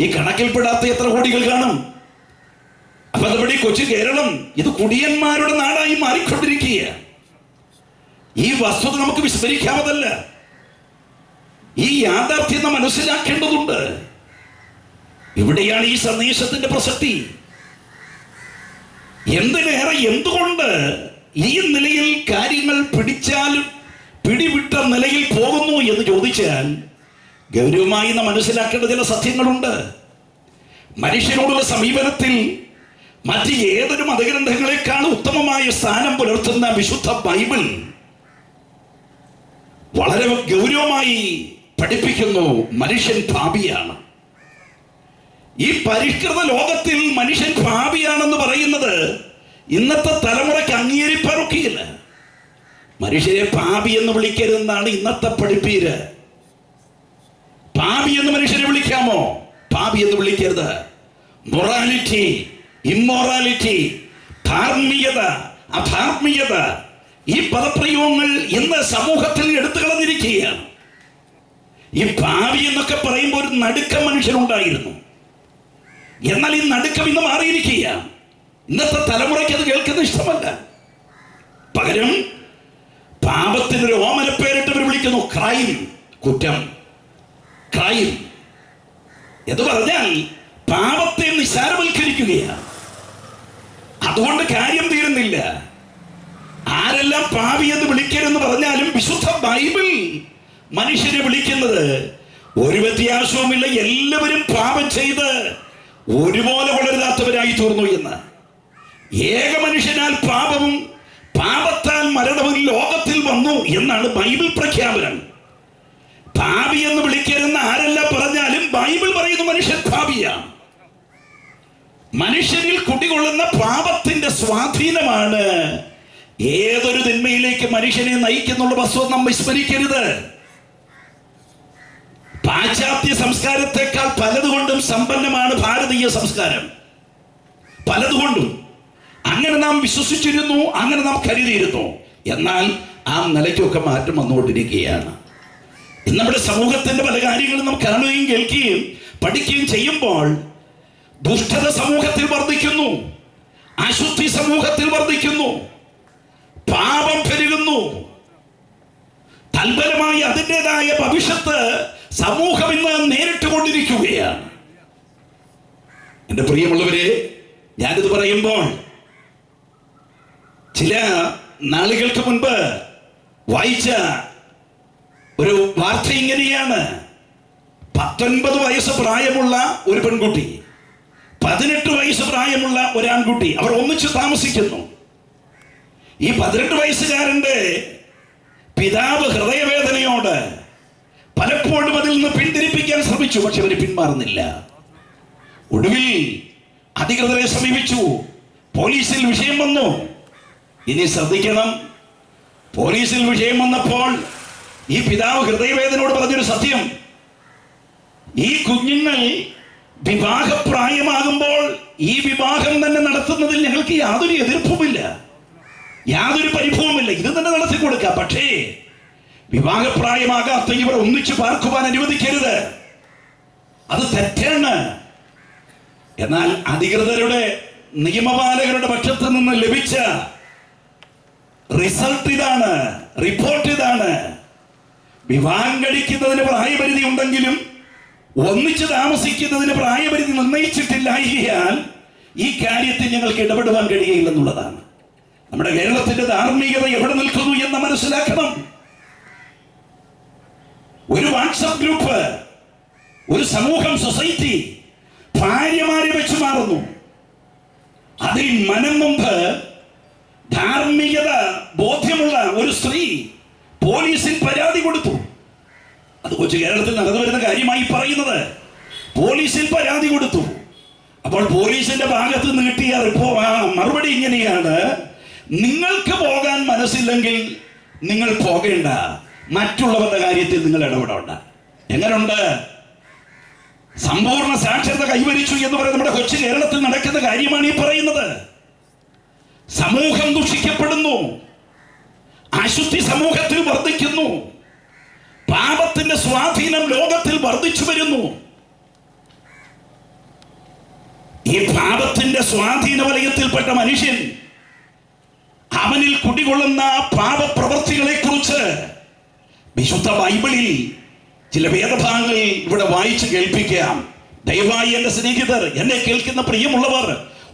ഈ കണക്കിൽപ്പെടാത്ത എത്ര കോടികൾ കാണും? അപ്പൊ നമ്മുടെ കൊച്ചു കേരളം ഇത് കുടിയന്മാരുടെ നാടായി മാറിക്കൊണ്ടിരിക്കുക. ഈ വസ്തുത നമുക്ക് വിസ്മരിക്കാവതല്ല. ഈ യാഥാർത്ഥ്യം നാം മനസ്സിലാക്കേണ്ടതുണ്ട്. ഇവിടെയാണ് ഈ സന്ദേശത്തിന്റെ പ്രസക്തി. എന്തിനേറെ എന്തുകൊണ്ട് ഈ നിലയിൽ കാര്യങ്ങൾ പിടിവിട്ട നിലയിൽ പോകുന്നു എന്ന് ചോദിച്ചാൽ ഗൗരവമായി നാം മനസ്സിലാക്കേണ്ട ചില സത്യങ്ങളുണ്ട്. മനുഷ്യനോടുള്ള സമീപനത്തിൽ മറ്റ് ഏതൊരു മതഗ്രന്ഥങ്ങളെക്കാൾ ഉത്തമമായ സ്ഥാനം പുലർത്തുന്ന വിശുദ്ധ ബൈബിൾ വളരെ ഗൗരവമായി പഠിപ്പിക്കുന്നു, മനുഷ്യൻ പാപിയാണ്. ഈ പരിഷ്കൃത ലോകത്തിൽ മനുഷ്യൻ പാപിയാണെന്ന് പറയുന്നത് ഇന്നത്തെ തലമുറയ്ക്ക് അംഗീകരിപ്പാറൊക്കെയില്ല. മനുഷ്യരെ പാപി എന്ന് വിളിക്കരുതെന്നാണ് ഇന്നത്തെ പഠിപ്പീര്. പാപി എന്ന് മനുഷ്യരെ വിളിക്കാമോ? പാപി എന്ന് വിളിക്കരുത്. മൊറാലിറ്റി, ഇമ്മൊറാലിറ്റി, ധാർമ്മികത, അധാർമികത, ഈ പദപ്രയോഗങ്ങൾ ഇന്ന് സമൂഹത്തിൽ എടുത്തു കളഞ്ഞിരിക്കുകയാണ്. ഈ പാപി എന്നൊക്കെ പറയുമ്പോൾ ഒരു നടുക്കം മനുഷ്യനുണ്ടായിരുന്നു. എന്നാൽ ഈ നടുക്കം ഇന്ന് മാറിയിരിക്കുക. ഇന്നത്തെ തലമുറയ്ക്ക് അത് കേൾക്കുന്നത് ഇഷ്ടമല്ല. പകരം പാപത്തിനൊരു ഓമനപ്പേരിട്ട് അവർ വിളിക്കുന്നു, ക്രൈം, കുറ്റം. ക്രൈം എന്ന് പറഞ്ഞാൽ പാപത്തെ നിസ്സാരവൽക്കരിക്കുകയാണ്. അതുകൊണ്ട് കാര്യം തീരുന്നില്ല. ആരെല്ലാം പാപി എന്ന് വിളിക്കരുതെന്ന് പറഞ്ഞാലും വിശുദ്ധ ബൈബിൾ മനുഷ്യനെ വിളിക്കുന്നത് ഒരു വ്യത്യാസവുമില്ല, എല്ലാവരും പാപം ചെയ്ത് ഒരുപോലെ വളരുതാത്തവരായി തീർന്നു എന്ന്. ഏക മനുഷ്യനാൽ പാപവും പാപത്താൽ മരണം ലോകത്തിൽ വന്നു എന്നാണ് ബൈബിൾ പ്രഖ്യാപനം. പാപി എന്ന് വിളിക്കരുന്ന ആരല്ല പറഞ്ഞാലും ബൈബിൾ പറയുന്നു മനുഷ്യൻ പാപിയാണ്. മനുഷ്യനിൽ കുടികൊള്ളുന്ന പാപത്തിന്റെ സ്വാധീനമാണ് ഏതൊരു തിന്മയിലേക്ക് മനുഷ്യനെ നയിക്കുന്നുള്ള വസ്തുത നാം വിസ്മരിക്കരുത്. പാശ്ചാത്യ സംസ്കാരത്തെക്കാൾ പലതുകൊണ്ടും സമ്പന്നമാണ് ഭാരതീയ സംസ്കാരം. പലതുകൊണ്ടും അങ്ങനെ നാം വിശ്വസിച്ചിരുന്നു, അങ്ങനെ നാം കരുതിയിരുന്നു. എന്നാൽ ആ നിലയ്ക്കൊക്കെ മാറ്റം വന്നുകൊണ്ടിരിക്കുകയാണ്. ഇന്ന് നമ്മുടെ സമൂഹത്തിന്റെ പല കാര്യങ്ങളും നാം കാണുകയും കേൾക്കുകയും പഠിക്കുകയും ചെയ്യുമ്പോൾ ദുഷ്ടത സമൂഹത്തിൽ വർദ്ധിക്കുന്നു, അശുദ്ധി സമൂഹത്തിൽ വർദ്ധിക്കുന്നു, പാപം പെരുകുന്നു. തൽഫലമായി അതിൻ്റെതായ ഭവിഷ്യത്ത് സമൂഹം ഇന്ന് നേരിട്ട് കൊണ്ടിരിക്കുകയാണ്. എൻ്റെ പ്രിയമുള്ളവരെ, ഞാനിത് പറയുമ്പോൾ ചില നാളുകൾക്ക് മുൻപ് വായിച്ച ഒരു വാർത്ത ഇങ്ങനെയാണ്. 19 വയസ്സ് പ്രായമുള്ള ഒരു പെൺകുട്ടി, 18 വയസ്സ് പ്രായമുള്ള ഒരാൺകുട്ടി, അവർ ഒന്നിച്ച് താമസിക്കുന്നു. ഈ 18 വയസ്സുകാരന്റെ പിതാവ് ഹൃദയവേദനയോട് പലപ്പോഴും അതിൽ നിന്ന് പിന്തിരിപ്പിക്കാൻ ശ്രമിച്ചു, പക്ഷെ അവർ പിന്മാറുന്നില്ല. ഒടുവിൽ അധികൃതരെ സമീപിച്ചു, പോലീസിൽ വിഷയം വന്നു. ഇനി ശ്രദ്ധിക്കണം, പോലീസിൽ വിഷയം വന്നപ്പോൾ ഈ പിതാവ് ഹൃദയവേദനയോട് പറഞ്ഞൊരു സത്യം: ഈ കുഞ്ഞുങ്ങൾ വിവാഹപ്രായമാകുമ്പോൾ ഈ വിവാഹം തന്നെ നടത്തുന്നതിൽ ഞങ്ങൾക്ക് യാതൊരു എതിർപ്പുമില്ല, യാതൊരു പരിഭവമില്ല, ഇത് തന്നെ നടത്തി കൊടുക്കാം. പക്ഷേ വിവാഹപ്രായമാകാത്ത ഇവർ ഒന്നിച്ചു പാർക്കുവാൻ അനുവദിക്കരുത്, അത് തെറ്റാണ്. എന്നാൽ അധികൃതരുടെ, നിയമപാലകരുടെ പക്ഷത്ത് നിന്ന് ലഭിച്ച റിസൾട്ട് ഇതാണ്, റിപ്പോർട്ട് ഇതാണ്: വിവാഹം കഴിക്കുന്നതിന് പ്രായപരിധി ഉണ്ടെങ്കിലും ഒന്നിച്ച് താമസിക്കുന്നതിന് പ്രായപരിധി നിർണയിച്ചിട്ടില്ലായകയാൽ ഈ കാര്യത്തിൽ ഞങ്ങൾക്ക് ഇടപെടുവാൻ കഴിയുകയില്ലെന്നുള്ളതാണ്. നമ്മുടെ കേരളത്തിന്റെ ധാർമ്മികത എവിടെ നിൽക്കുന്നു എന്ന് മനസ്സിലാക്കണം. ഒരു വാട്സപ്പ് ഗ്രൂപ്പ്, ഒരു സമൂഹം, സൊസൈറ്റി ഭാര്യമാരെ വെച്ച് മാറുന്നു. അതിൽ മനം മുമ്പ് ധാർമ്മികത ബോധ്യമുള്ള ഒരു സ്ത്രീ പോലീസിൽ പരാതി കൊടുത്തു. അത് കൊച്ചു കേരളത്തിൽ നടന്നു വരുന്ന കാര്യമായി പറയുന്നത്. പോലീസിൽ പരാതി കൊടുത്തു. അപ്പോൾ പോലീസിന്റെ ഭാഗത്ത് നിന്ന് കിട്ടിയ മറുപടി ഇങ്ങനെയാണ്: നിങ്ങൾക്ക് പോകാൻ മനസ്സില്ലെങ്കിൽ നിങ്ങൾ പോകേണ്ട, മറ്റുള്ളവരുടെ കാര്യത്തിൽ നിങ്ങൾ ഇടപെടേണ്ട. എങ്ങനുണ്ട്? സമ്പൂർണ്ണ സാക്ഷരത കൈവരിച്ചു എന്ന് പറയുന്നത് നമ്മുടെ കൊച്ചു കേരളത്തിൽ നടക്കുന്ന കാര്യമാണ് ഈ പറയുന്നത്. സമൂഹം ദുഷിക്കപ്പെടുന്നു, അശുദ്ധി സമൂഹത്തിൽ വർദ്ധിക്കുന്നു, പാപത്തിന്റെ സ്വാധീനം ലോകത്തിൽ വർദ്ധിച്ചു വരുന്നു. ഈ പാപത്തിന്റെ സ്വാധീന വലയത്തിൽപ്പെട്ട മനുഷ്യൻ, അവനിൽ കുടികൊള്ളുന്ന പാപപ്രവൃത്തികളെ കുറിച്ച് വിശുദ്ധ ബൈബിളിൽ ചില വേദഭാഗങ്ങൾ ഇവിടെ വായിച്ച് കേൾപ്പിക്കാം. ദയവായി എൻ്റെ സ്നേഹിതർ, എന്നെ കേൾക്കുന്ന പ്രിയമുള്ളവർ,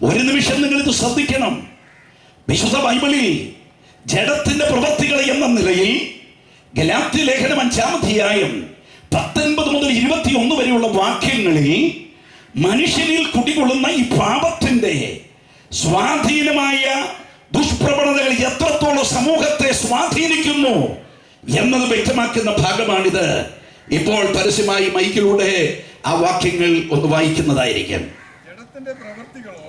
ഒരു നിമിഷം നിങ്ങൾ ഇത് ശ്രദ്ധിക്കണം. വിശുദ്ധ ബൈബിളിൽ ജഡത്തിന്റെ പ്രവൃത്തികൾ എന്ന നിലയിൽ ഗലാത്യ ലേഖനം 5-ാം അധ്യായം 19 മുതൽ 21 വരെയുള്ള വാക്യങ്ങളിൽ മനുഷ്യനിൽ കുടികൊള്ളുന്ന ഈ പാപത്തിന്റെ സ്വാധീനമായ ദുഷ്പ്രവണതകൾ എത്രത്തോളം സമൂഹത്തെ സ്വാധീനിക്കുന്നു എന്നത് വ്യക്തമാക്കുന്ന ഭാഗമാണിത്. ഇപ്പോൾ പരസ്യമായി മൈക്കിലൂടെ ആ വാക്യങ്ങൾ ഒന്ന് വായിക്കുന്നതായിരിക്കും. ജഡത്തിന്റെ പ്രവൃത്തികളോ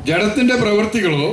ജഡത്തിന്റെ പ്രവൃത്തികളോ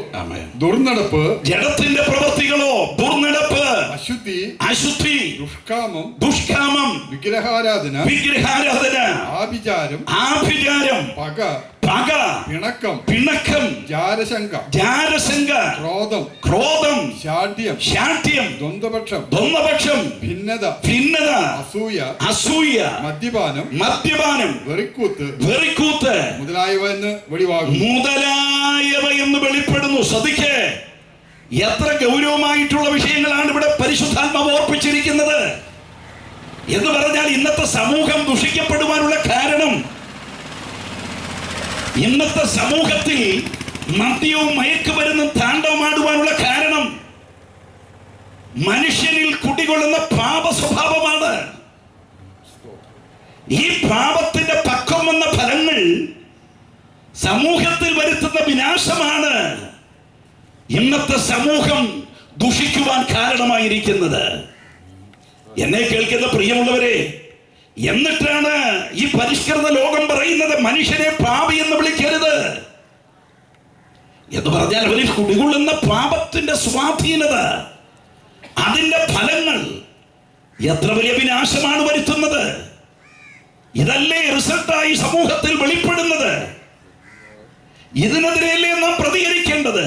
ദുർനടപ്പ്, ജഡത്തിന്റെ പ്രവൃത്തികളോ ദുർനടപ്പ്, അശുദ്ധി, അശുദ്ധി, ദുഷ്കാമം, ദുഷ്കാമം, വിഗ്രഹാരാധന, വിഗ്രഹാരാധന, ആഭിചാരം, ആഭിചാരം, പക, പക, പിണക്കം, പിണക്കം, ജാരശങ്ക, ജാരശങ്ക, ക്രോധം, ക്രോധം, ശാഠ്യം, ശാഠ്യം, ദ്വന്ദ്വപക്ഷം, ദ്വന്ദ്വപക്ഷം, ഭിന്നത, ഭിന്നത, അസൂയ, അസൂയ, മദ്യപാനം, മദ്യപാനം, വെറിക്കൂത്ത്, വെറിക്കൂത്ത് മുതലായവ എന്ന് വെളിവാകും. മുതലായവ എന്ന് വെളിപ്പെടുന്നു. ശ്രദ്ധിക്കേ, എത്ര ഗൗരവമായിട്ടുള്ള വിഷയങ്ങളാണ് ഇവിടെ പരിശുദ്ധാത്മാവ് ഓർപ്പിച്ചിരിക്കുന്നത് എന്ന് പറഞ്ഞാൽ, ഇന്നത്തെ സമൂഹം ദുഷിക്കപ്പെടുവാനുള്ള കാരണം, ഇന്നത്തെ സമൂഹത്തിൽ മദ്യവും മയക്കുമരുന്നും താണ്ഡവമാടുവാനുള്ള കാരണം, മനുഷ്യനിൽ കുടികൊള്ളുന്ന പാപ സ്വഭാവമാണ്. ഈ പാപത്തിന്റെ പക്വം എന്ന ഫലങ്ങൾ സമൂഹത്തിൽ വരുത്തുന്ന വിനാശമാണ് ഇന്നത്തെ സമൂഹം ദുഷിക്കുവാൻ കാരണമായിരിക്കുന്നത്. എന്നെ കേൾക്കുന്ന പ്രിയമുള്ളവരെ, എന്നിട്ടാണ് ഈ പരിഷ്കൃത ലോകം പറയുന്നത് മനുഷ്യനെ പാപി എന്ന് വിളിക്കരുത് എന്ന് പറഞ്ഞാൽ അവരിൽ കുടികൊള്ളുന്ന പാപത്തിന്റെ സ്വാധീനത, അതിന്റെ ഫലങ്ങൾ എത്ര വലിയ വിനാശമാണ് വരുത്തുന്നത്. ഇതല്ലേ റിസൾട്ടായി സമൂഹത്തിൽ വെളിപ്പെടുന്നത്. ഇതിനെതിരെയല്ലേ നാം പ്രതികരിക്കേണ്ടത്.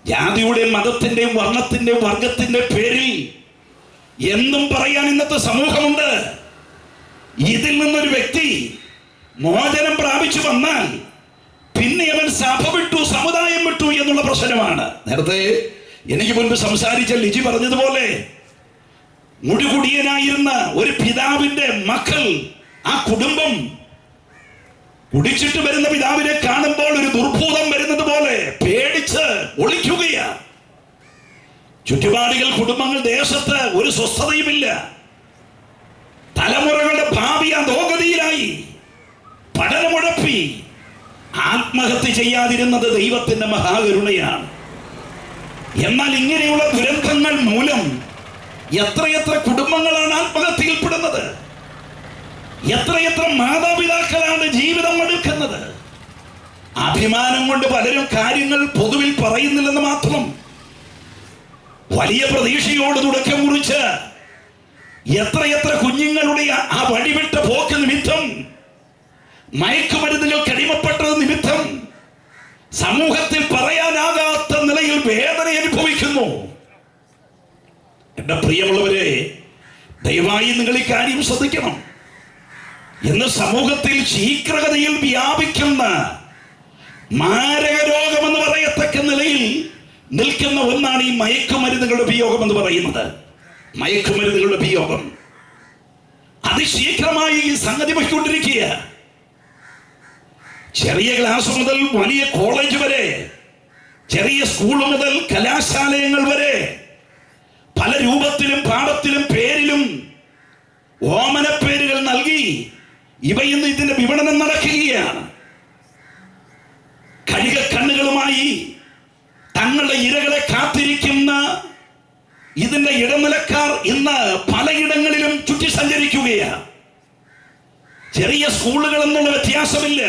ജാതിയുടെയും മതത്തിന്റെയും വർണ്ണത്തിന്റെയും വർഗത്തിന്റെ പേരിൽ എന്തും പറയാൻ ഇന്നത്തെ സമൂഹമുണ്ട്. ഇതിൽ നിന്നൊരു വ്യക്തി മോചനം പ്രാപിച്ചു വന്നാൽ പിന്നെ അവൻ സഭ വിട്ടു, സമുദായം വിട്ടു എന്നുള്ള പ്രശ്നമാണ്. നേരത്തെ എനിക്ക് മുൻപ് സംസാരിച്ച ലിജി പറഞ്ഞതുപോലെ മുടികുടിയനായിരുന്ന ഒരു പിതാവിന്റെ മക്കൾ, ആ കുടുംബം കുടിച്ചിട്ട് വരുന്ന പിതാവിനെ കാണുമ്പോൾ ഒരു ദുർഭൂതം വരുന്നത് പോലെ പേടിച്ച് ഒളിക്കുകയാണ്. ചുറ്റുപാടുകൾ, കുടുംബങ്ങൾ, ദേശത്ത് ഒരു സ്വസ്ഥതയുമില്ല. തലമുറകളുടെ ഭാവി അധോഗതിയിലായി. പഠനമുഴപ്പി. ആത്മഹത്യ ചെയ്യാതിരുന്നത് ദൈവത്തിന്റെ മഹാകരുണയാണ്. എന്നാൽ ഇങ്ങനെയുള്ള ദുരന്തങ്ങൾ മൂലം എത്രയെത്ര കുടുംബങ്ങളാണ് ആത്മഹത്യയിൽപ്പെടുന്നത്. എത്രയെത്ര മാതാപിതാക്കളാണ് ജീവിതം എടുക്കുന്നത്. അഭിമാനം കൊണ്ട് പലരും കാര്യങ്ങൾ പൊതുവിൽ പറയുന്നില്ലെന്ന് മാത്രം. വലിയ പ്രതീക്ഷയോട് തുടക്കം കുറിച്ച് എത്രയെത്ര കുഞ്ഞുങ്ങളുടെ ആ വഴിവിട്ട പോക്ക് നിമിത്തം, മയക്കുമരുന്നുകൾ കടിമപ്പെട്ടത് നിമിത്തം സമൂഹത്തിൽ പറയാനാകാത്ത നിലയിൽ വേദന അനുഭവിക്കുന്നു. എന്റെ പ്രിയമുള്ളവരെ, ദയവായി നിങ്ങൾ ഈ കാര്യം ശ്രദ്ധിക്കണം. ഇന്ന് സമൂഹത്തിൽ ശീഘ്രഗതിയിൽ വ്യാപിക്കുന്ന മാരക രോഗമെന്ന് പറയത്തക്ക നിലയിൽ നിൽക്കുന്ന ഒന്നാണ് ഈ മയക്കുമരുന്നുകളുടെ ഉപയോഗം എന്ന് പറയുന്നത്. മയക്കുമരുന്നുകളുടെ ഉപയോഗം അതിശീഘ്രമായി ഈ സംഗതി പോയിക്കൊണ്ടിരിക്കുക. ചെറിയ ക്ലാസ് മുതൽ വലിയ കോളേജ് വരെ, ചെറിയ സ്കൂൾ മുതൽ കലാശാലയങ്ങൾ വരെ പല രൂപത്തിലും പാഠത്തിലും പേരിലും ഓമന പേരുകൾ നൽകി ഇവ ഇന്ന് ഇതിന്റെ വിപണനം നടക്കുകയാണ്. കഴുക കണ്ണുകളുമായി തങ്ങളുടെ ഇരകളെ കാത്തിരിക്കുന്ന ഇതിന്റെ ഇടനിലക്കാർ ഇന്ന് പലയിടങ്ങളിലും ചുറ്റി സഞ്ചരിക്കുകയാണ്. ചെറിയ സ്കൂളുകൾ എന്നുള്ള വ്യത്യാസമില്ല,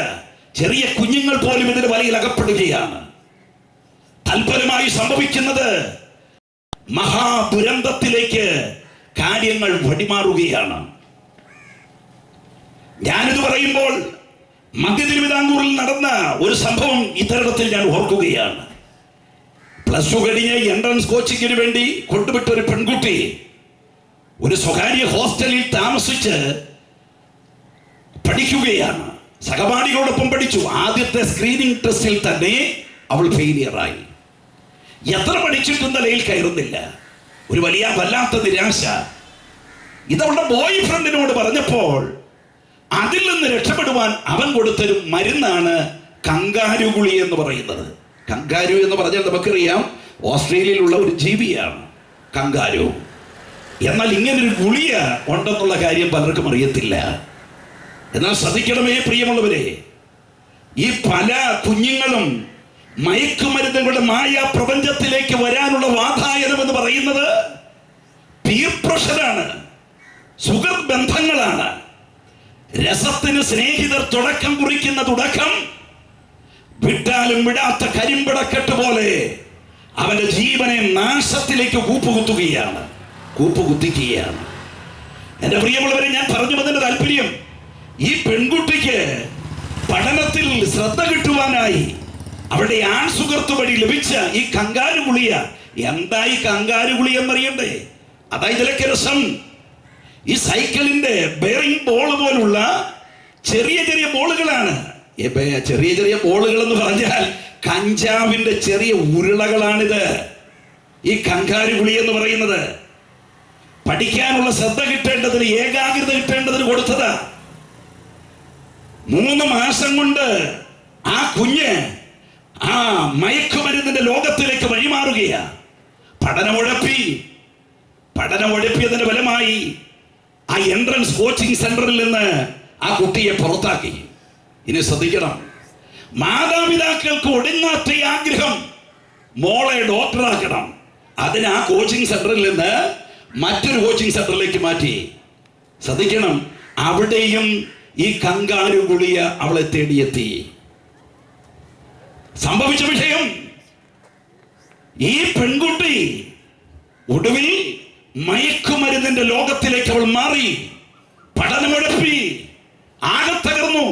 ചെറിയ കുഞ്ഞുങ്ങൾ പോലും ഇതിന് വലയിൽ അകപ്പെടുകയാണ്. തൽഫലമായി സംഭവിക്കുന്നത് മഹാദുരന്തത്തിലേക്ക് കാര്യങ്ങൾ വഴിമാറുകയാണ്. ഞാനിത് പറയുമ്പോൾ മധ്യ തിരുവിതാംകൂറിൽ നടന്ന ഒരു സംഭവം ഇത്തരത്തിൽ ഞാൻ ഓർക്കുകയാണ്. +2 കഴിഞ്ഞ് എൻട്രൻസ് കോച്ചിങ്ങിന് വേണ്ടി കൊണ്ടുവിട്ട ഒരു പെൺകുട്ടി ഒരു സ്വകാര്യ ഹോസ്റ്റലിൽ താമസിച്ച് പഠിക്കുകയാണ്. സഹപാഠികളോടൊപ്പം പഠിച്ചു. ആദ്യത്തെ സ്ക്രീനിങ് ടെസ്റ്റിൽ തന്നെ അവൾ ഫെയിലിയറായി. എത്ര പഠിച്ചിട്ടും നിലയിൽ കയറുന്നില്ല. ഒരു വല്ലാത്ത നിരാശ. ഇതവളുടെ ബോയ് ഫ്രണ്ടിനോട് പറഞ്ഞപ്പോൾ അതിൽ നിന്ന് രക്ഷപ്പെടുവാൻ അവൻ കൊടുത്തൊരു മരുന്നാണ് കങ്കാരു ഗുളി എന്ന് പറയുന്നത്. കങ്കാരു എന്ന് പറഞ്ഞാൽ നമുക്കറിയാം ഓസ്ട്രേലിയയിലുള്ള ഒരു ജീവിയാണ് കങ്കാരു. എന്നാൽ ഇങ്ങനൊരു ഗുളിയ ഉണ്ടെന്നുള്ള കാര്യം പലർക്കും അറിയത്തില്ല. എന്നാൽ ശ്രദ്ധിക്കണമേ പ്രിയമുള്ളവരെ, ഈ പല കുഞ്ഞുങ്ങളും മയക്കുമരുന്നുകളുടെ മായ പ്രപഞ്ചത്തിലേക്ക് വരാനുള്ള വാതായനം എന്ന് പറയുന്നത് പീർ പ്രഷറാണ്, സുഹൃത്ത് ബന്ധങ്ങളാണ്. രസത്തിന് സ്നേഹിതർ തുടക്കം കുറിക്കുന്ന തുടക്കം വിട്ടാലും വിടാത്ത കരിമ്പടക്കെട്ട് പോലെ അവന്റെ ജീവനെ നാശത്തിലേക്ക് കൂപ്പുകുത്തിക്കുകയാണ്. എന്റെ പ്രിയമുള്ളവരെ, ഞാൻ പറഞ്ഞു വന്നതിന്റെ താല്പര്യം, ഈ പെൺകുട്ടിക്ക് പഠനത്തിൽ ശ്രദ്ധ കിട്ടുവാനായി അവരുടെ ആൺ സുഹൃത്ത് വഴി ലഭിച്ച ഈ കങ്കാരു ഗുളിയ. എന്തായി കങ്കാരു ഗുളിയ എന്നറിയണ്ടേ? അതായത് ഇതിലൊക്കെ രസം. ഈ സൈക്കിളിന്റെ ബെയറിംഗ് ബോൾ പോലുള്ള ചെറിയ ചെറിയ ബോളുകളാണ്. ചെറിയ ബോളുകൾ എന്ന് പറഞ്ഞാൽ കഞ്ചാവിന്റെ ചെറിയ ഉരുളകളാണിത്. ഈ കങ്കാരു ഗുളി എന്ന് പറയുന്നത് പഠിക്കാനുള്ള ശ്രദ്ധ കിട്ടേണ്ടതിന്, ഏകാഗ്രത കിട്ടേണ്ടതിന് കൊടുത്തതാ. 3 മാസം കൊണ്ട് ആ കുഞ്ഞ് ആ മയക്കുമരുന്നിന്റെ ലോകത്തിലേക്ക് വഴിമാറുകയാണ്. പഠനമുഴപ്പിയതിന്റെ ഫലമായി ആ എൻട്രൻസ് കോച്ചിങ് സെന്ററിൽ നിന്ന് ആ കുട്ടിയെ പുറത്താക്കി. ഇനി ശ്രദ്ധിക്കണം, മാതാപിതാക്കൾക്ക് ഒടുങ്ങാത്ത ആഗ്രഹം മോളെ ഡോക്ടറാക്കണം. അതിന് ആ കോച്ചിങ് സെന്ററിൽ നിന്ന് മറ്റൊരു കോച്ചിങ് സെന്ററിലേക്ക് മാറ്റി. ശ്രദ്ധിക്കണം, അവിടെയും ഈ കങ്കാരു ഗുളിയ അവളെ തേടിയെത്തി. സംഭവിച്ച വിഷയം, ഈ പെൺകുട്ടി ഒടുവിൽ മയക്കുമരുന്നിന്റെ ലോകത്തിലേക്ക് അവൾ മാറി. പഠനമുഴപ്പി, ആകെ തകർന്നു.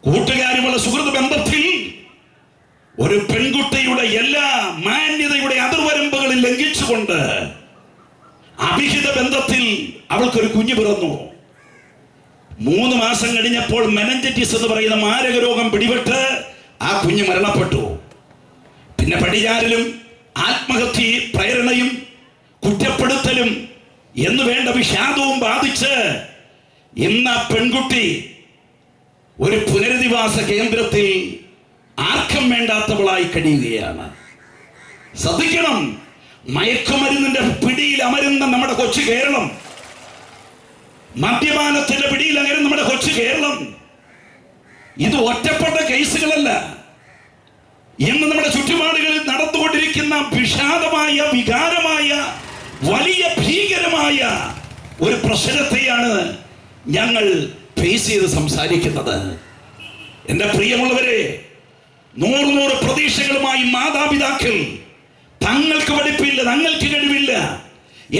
കൂട്ടുകാരുമുള്ള സുഹൃത്ത് ബന്ധത്തിൽ ഒരു പെൺകുട്ടിയുടെ എല്ലാ മാന്യതയുടെ അതിർവരമ്പുകളിൽ ലംഘിച്ചുകൊണ്ട് അഭിഹിത ബന്ധത്തിൽ അവൾക്കൊരു കുഞ്ഞു പിറന്നു. 3 മാസം കഴിഞ്ഞപ്പോൾ മെനഞ്ചറ്റിസ് എന്ന് പറയുന്ന മാരക രോഗം പിടിപെട്ട് ആ കുഞ്ഞ് മരണപ്പെട്ടു. പിന്നെ പടിഞ്ഞാറിലും ആത്മഹത്യ പ്രേരണയും കുറ്റപ്പെടുത്തലും എന്ന് വേണ്ട വിഷാദവും ബാധിച്ച് ഇന്ന് ആ പെൺകുട്ടി ഒരു പുനരധിവാസ കേന്ദ്രത്തിൽ ആർക്കും വേണ്ടാത്തവളായി കഴിയുകയാണ്. ശ്രദ്ധിക്കണം, മയക്കുമരുന്നിന്റെ പിടിയിൽ അമരുന്ന നമ്മുടെ കൊച്ചു കേരളം, മദ്യപാനത്തിന്റെ പിടിയിൽ അമരുന്ന നമ്മുടെ കൊച്ചു കേരളം, ഇത് ഒറ്റപ്പെട്ട കേസുകളല്ല. ഇന്ന് നമ്മുടെ ചുറ്റുപാടുകളിൽ നടന്നുകൊണ്ടിരിക്കുന്ന വിഷാദമായ, വികാരമായ, വലിയ ഭീകരമായ ഒരു പ്രശ്നത്തെയാണ് ഞങ്ങൾ ഫേസ് ചെയ്ത് സംസാരിക്കുന്നത്. എൻ്റെ പ്രിയമുള്ളവരെ, 100 പ്രതീക്ഷകളുമായി മാതാപിതാക്കൾ തങ്ങൾക്ക് പഠിപ്പില്ല, തങ്ങൾക്ക് കഴിവില്ല,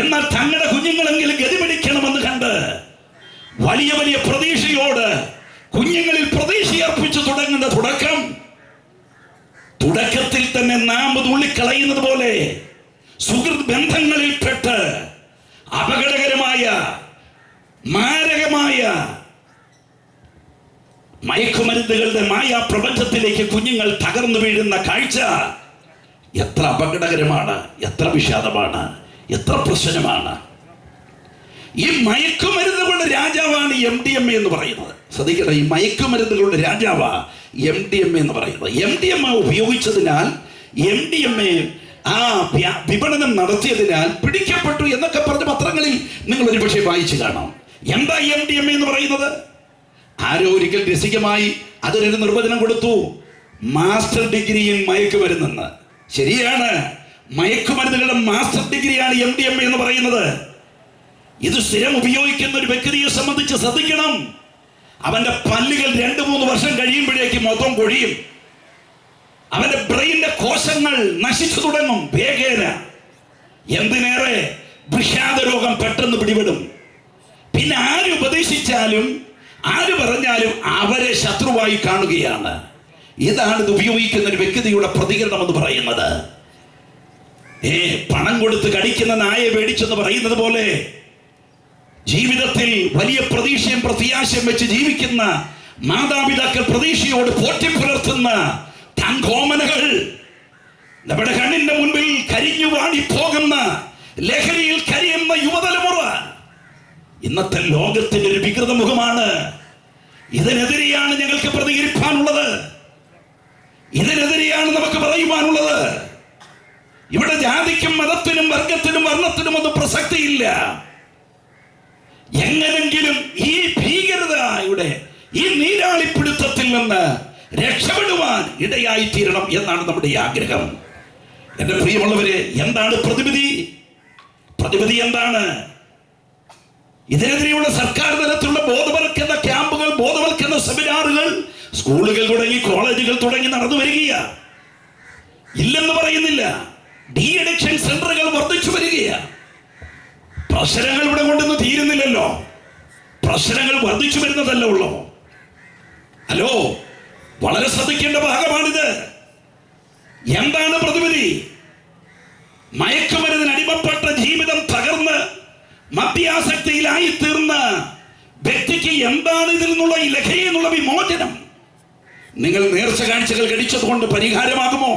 എന്നാൽ തങ്ങളുടെ കുഞ്ഞുങ്ങളെങ്കിലും ഗതി പിടിക്കണമെന്ന് കണ്ട് വലിയ വലിയ പ്രതീക്ഷയോട് കുഞ്ഞുങ്ങളിൽ പ്രതീക്ഷയർപ്പിച്ചു തുടങ്ങുന്ന തുടക്കത്തിൽ തന്നെ നാം തുള്ളിക്കളയുന്നത് പോലെ സുഹൃത്ത് ബന്ധങ്ങളിൽപ്പെട്ട് അപകടകരമായ, മാരകമായ മയക്കുമരുന്നുകളുടെ മായാ പ്രപഞ്ചത്തിലേക്ക് കുഞ്ഞുങ്ങൾ തകർന്നു വീഴുന്ന കാഴ്ച എത്ര അപകടകരമാണ്, എത്ര വിഷാദമാണ്, എത്ര പ്രശ്നമാണ്. ഈ മയക്കുമരുന്നുകളുടെ രാജാവാണ് MDMA എന്ന് പറയുന്നത്. ശ്രദ്ധിക്കട്ടെ, ഈ മയക്കുമരുന്നുകളുടെ രാജാവാ MDMA എന്ന് പറയുന്നത്. MDMA ഉപയോഗിച്ചതിനാൽ, MDMA ആ വിപണനം നടത്തിയതിനാൽ പിടിക്കപ്പെട്ടു എന്നൊക്കെ പറഞ്ഞ പത്രങ്ങളിൽ നിങ്ങൾ ഒരു പക്ഷേ വായിച്ചു കാണാം. എന്താ MDMA എന്ന് പറയുന്നത്? ആരോ ഒരിക്കൽ രസികമായി അതിനൊരു നിർവചനം കൊടുത്തു, മാസ്റ്റർ ഡിഗ്രി ഇൻ മയക്കുമരുന്നെന്ന്. ശരിയാണ്, മയക്കുമരുന്നുകളുടെ മാസ്റ്റർ ഡിഗ്രിയാണ് MDMA എന്ന് പറയുന്നത്. ഇത് സ്ഥിരം ഉപയോഗിക്കുന്ന ഒരു വ്യക്തിയെ സംബന്ധിച്ച് ശ്രദ്ധിക്കണം, അവന്റെ പല്ലുകൾ 2-3 വർഷം കഴിയുമ്പോഴേക്ക് മൊത്തം കൊഴിയും. അവന്റെ ബ്രെയിനിന്റെ കോശങ്ങൾ നശിച്ചു തുടങ്ങും വേഗേന. എന്തിനേറെ, വിഷാദ രോഗം പെട്ടെന്ന് പിടിപെടും. പിന്നെ ആര് ഉപദേശിച്ചാലും ആര് പറഞ്ഞാലും അവരെ ശത്രുവായി കാണുകയാണ്. ഇതാണ് ഇത് ഉപയോഗിക്കുന്ന ഒരു വ്യക്തിയുടെ പ്രതികരണം എന്ന് പറയുന്നത്. പണം കൊടുത്ത് കടിക്കുന്ന നായെ മേടിച്ചെന്ന് പറയുന്നത് പോലെ ജീവിതത്തിൽ വലിയ പ്രതീക്ഷയും പ്രത്യാശയും വെച്ച് ജീവിക്കുന്ന മാതാപിതാക്കൾ പ്രതീക്ഷയോട് പോറ്റി പുലർത്തുന്ന തങ്കോമനകൾ നമ്മുടെ കണ്ണിന്റെ മുൻപിൽ കരിഞ്ഞു വാടിപ്പോകുന്ന ലഹരിയിൽ കരിയുന്ന യുവതലമുറ ഇന്നത്തെ ലോകത്തിന്റെ ഒരു വികൃത മുഖമാണ്. ഇതിനെതിരെയാണ് ഞങ്ങൾക്ക് പ്രതികരിക്കാനുള്ളത്, ഇതിനെതിരെയാണ് നമുക്ക് പറയുവാനുള്ളത്. ഇവിടെ ജാതിക്കും മതത്തിനും വർഗത്തിനും വർണ്ണത്തിനും ഒന്നും പ്രസക്തിയില്ല. എങ്ങനെങ്കിലും ഈ ഭീകരതയുടെ ഈ നീരാളിപ്പിടുത്തത്തിൽ നിന്ന് രക്ഷപ്പെടുവാൻ ഇടയായി തീരണം എന്നാണ് നമ്മുടെ ഈ ആഗ്രഹം. എന്റെ പ്രിയമുള്ളവരെ, എന്താണ് പ്രതിവിധി? പ്രതിവിധി എന്താണ്? ഇതിനെതിരെയുള്ള സർക്കാർ തലത്തിലുള്ള ബോധവൽക്കരണ ക്യാമ്പുകൾ, ബോധവൽക്കരണ സെമിനാറുകൾ സ്കൂളുകൾ തുടങ്ങി, കോളേജുകൾ തുടങ്ങി നടന്നു വരികയാണ്. ഇല്ലെന്ന് പറയുന്നില്ല. ഡി അഡിക്ഷൻ സെന്ററുകൾ വർദ്ധിച്ചു വരികയാണ്. പ്രശ്നങ്ങൾ ഇവിടെ കൊണ്ടൊന്നും തീരുന്നില്ലല്ലോ, പ്രശ്നങ്ങൾ വർദ്ധിച്ചു വരുന്നതല്ല ഉള്ളൂ. ഹലോ, വളരെ ശ്രദ്ധിക്കേണ്ട ഭാഗമാണിത്. എന്താണ് പ്രതിവിധി? മയക്കുമരുന്നിന് അടിമപ്പെട്ട ജീവിതം തകർന്ന് മദ്യാസക്തിയിലായി തീർന്ന വ്യക്തിക്ക് എന്താണ് ഇതിൽ നിന്നുള്ള ഈ ലഹരിയിൽ നിന്നുള്ള വിമോചനം? നിങ്ങൾ നേർച്ച കാഴ്ചകൾ കഴിച്ചതുകൊണ്ട് പരിഹാരമാകുമോ?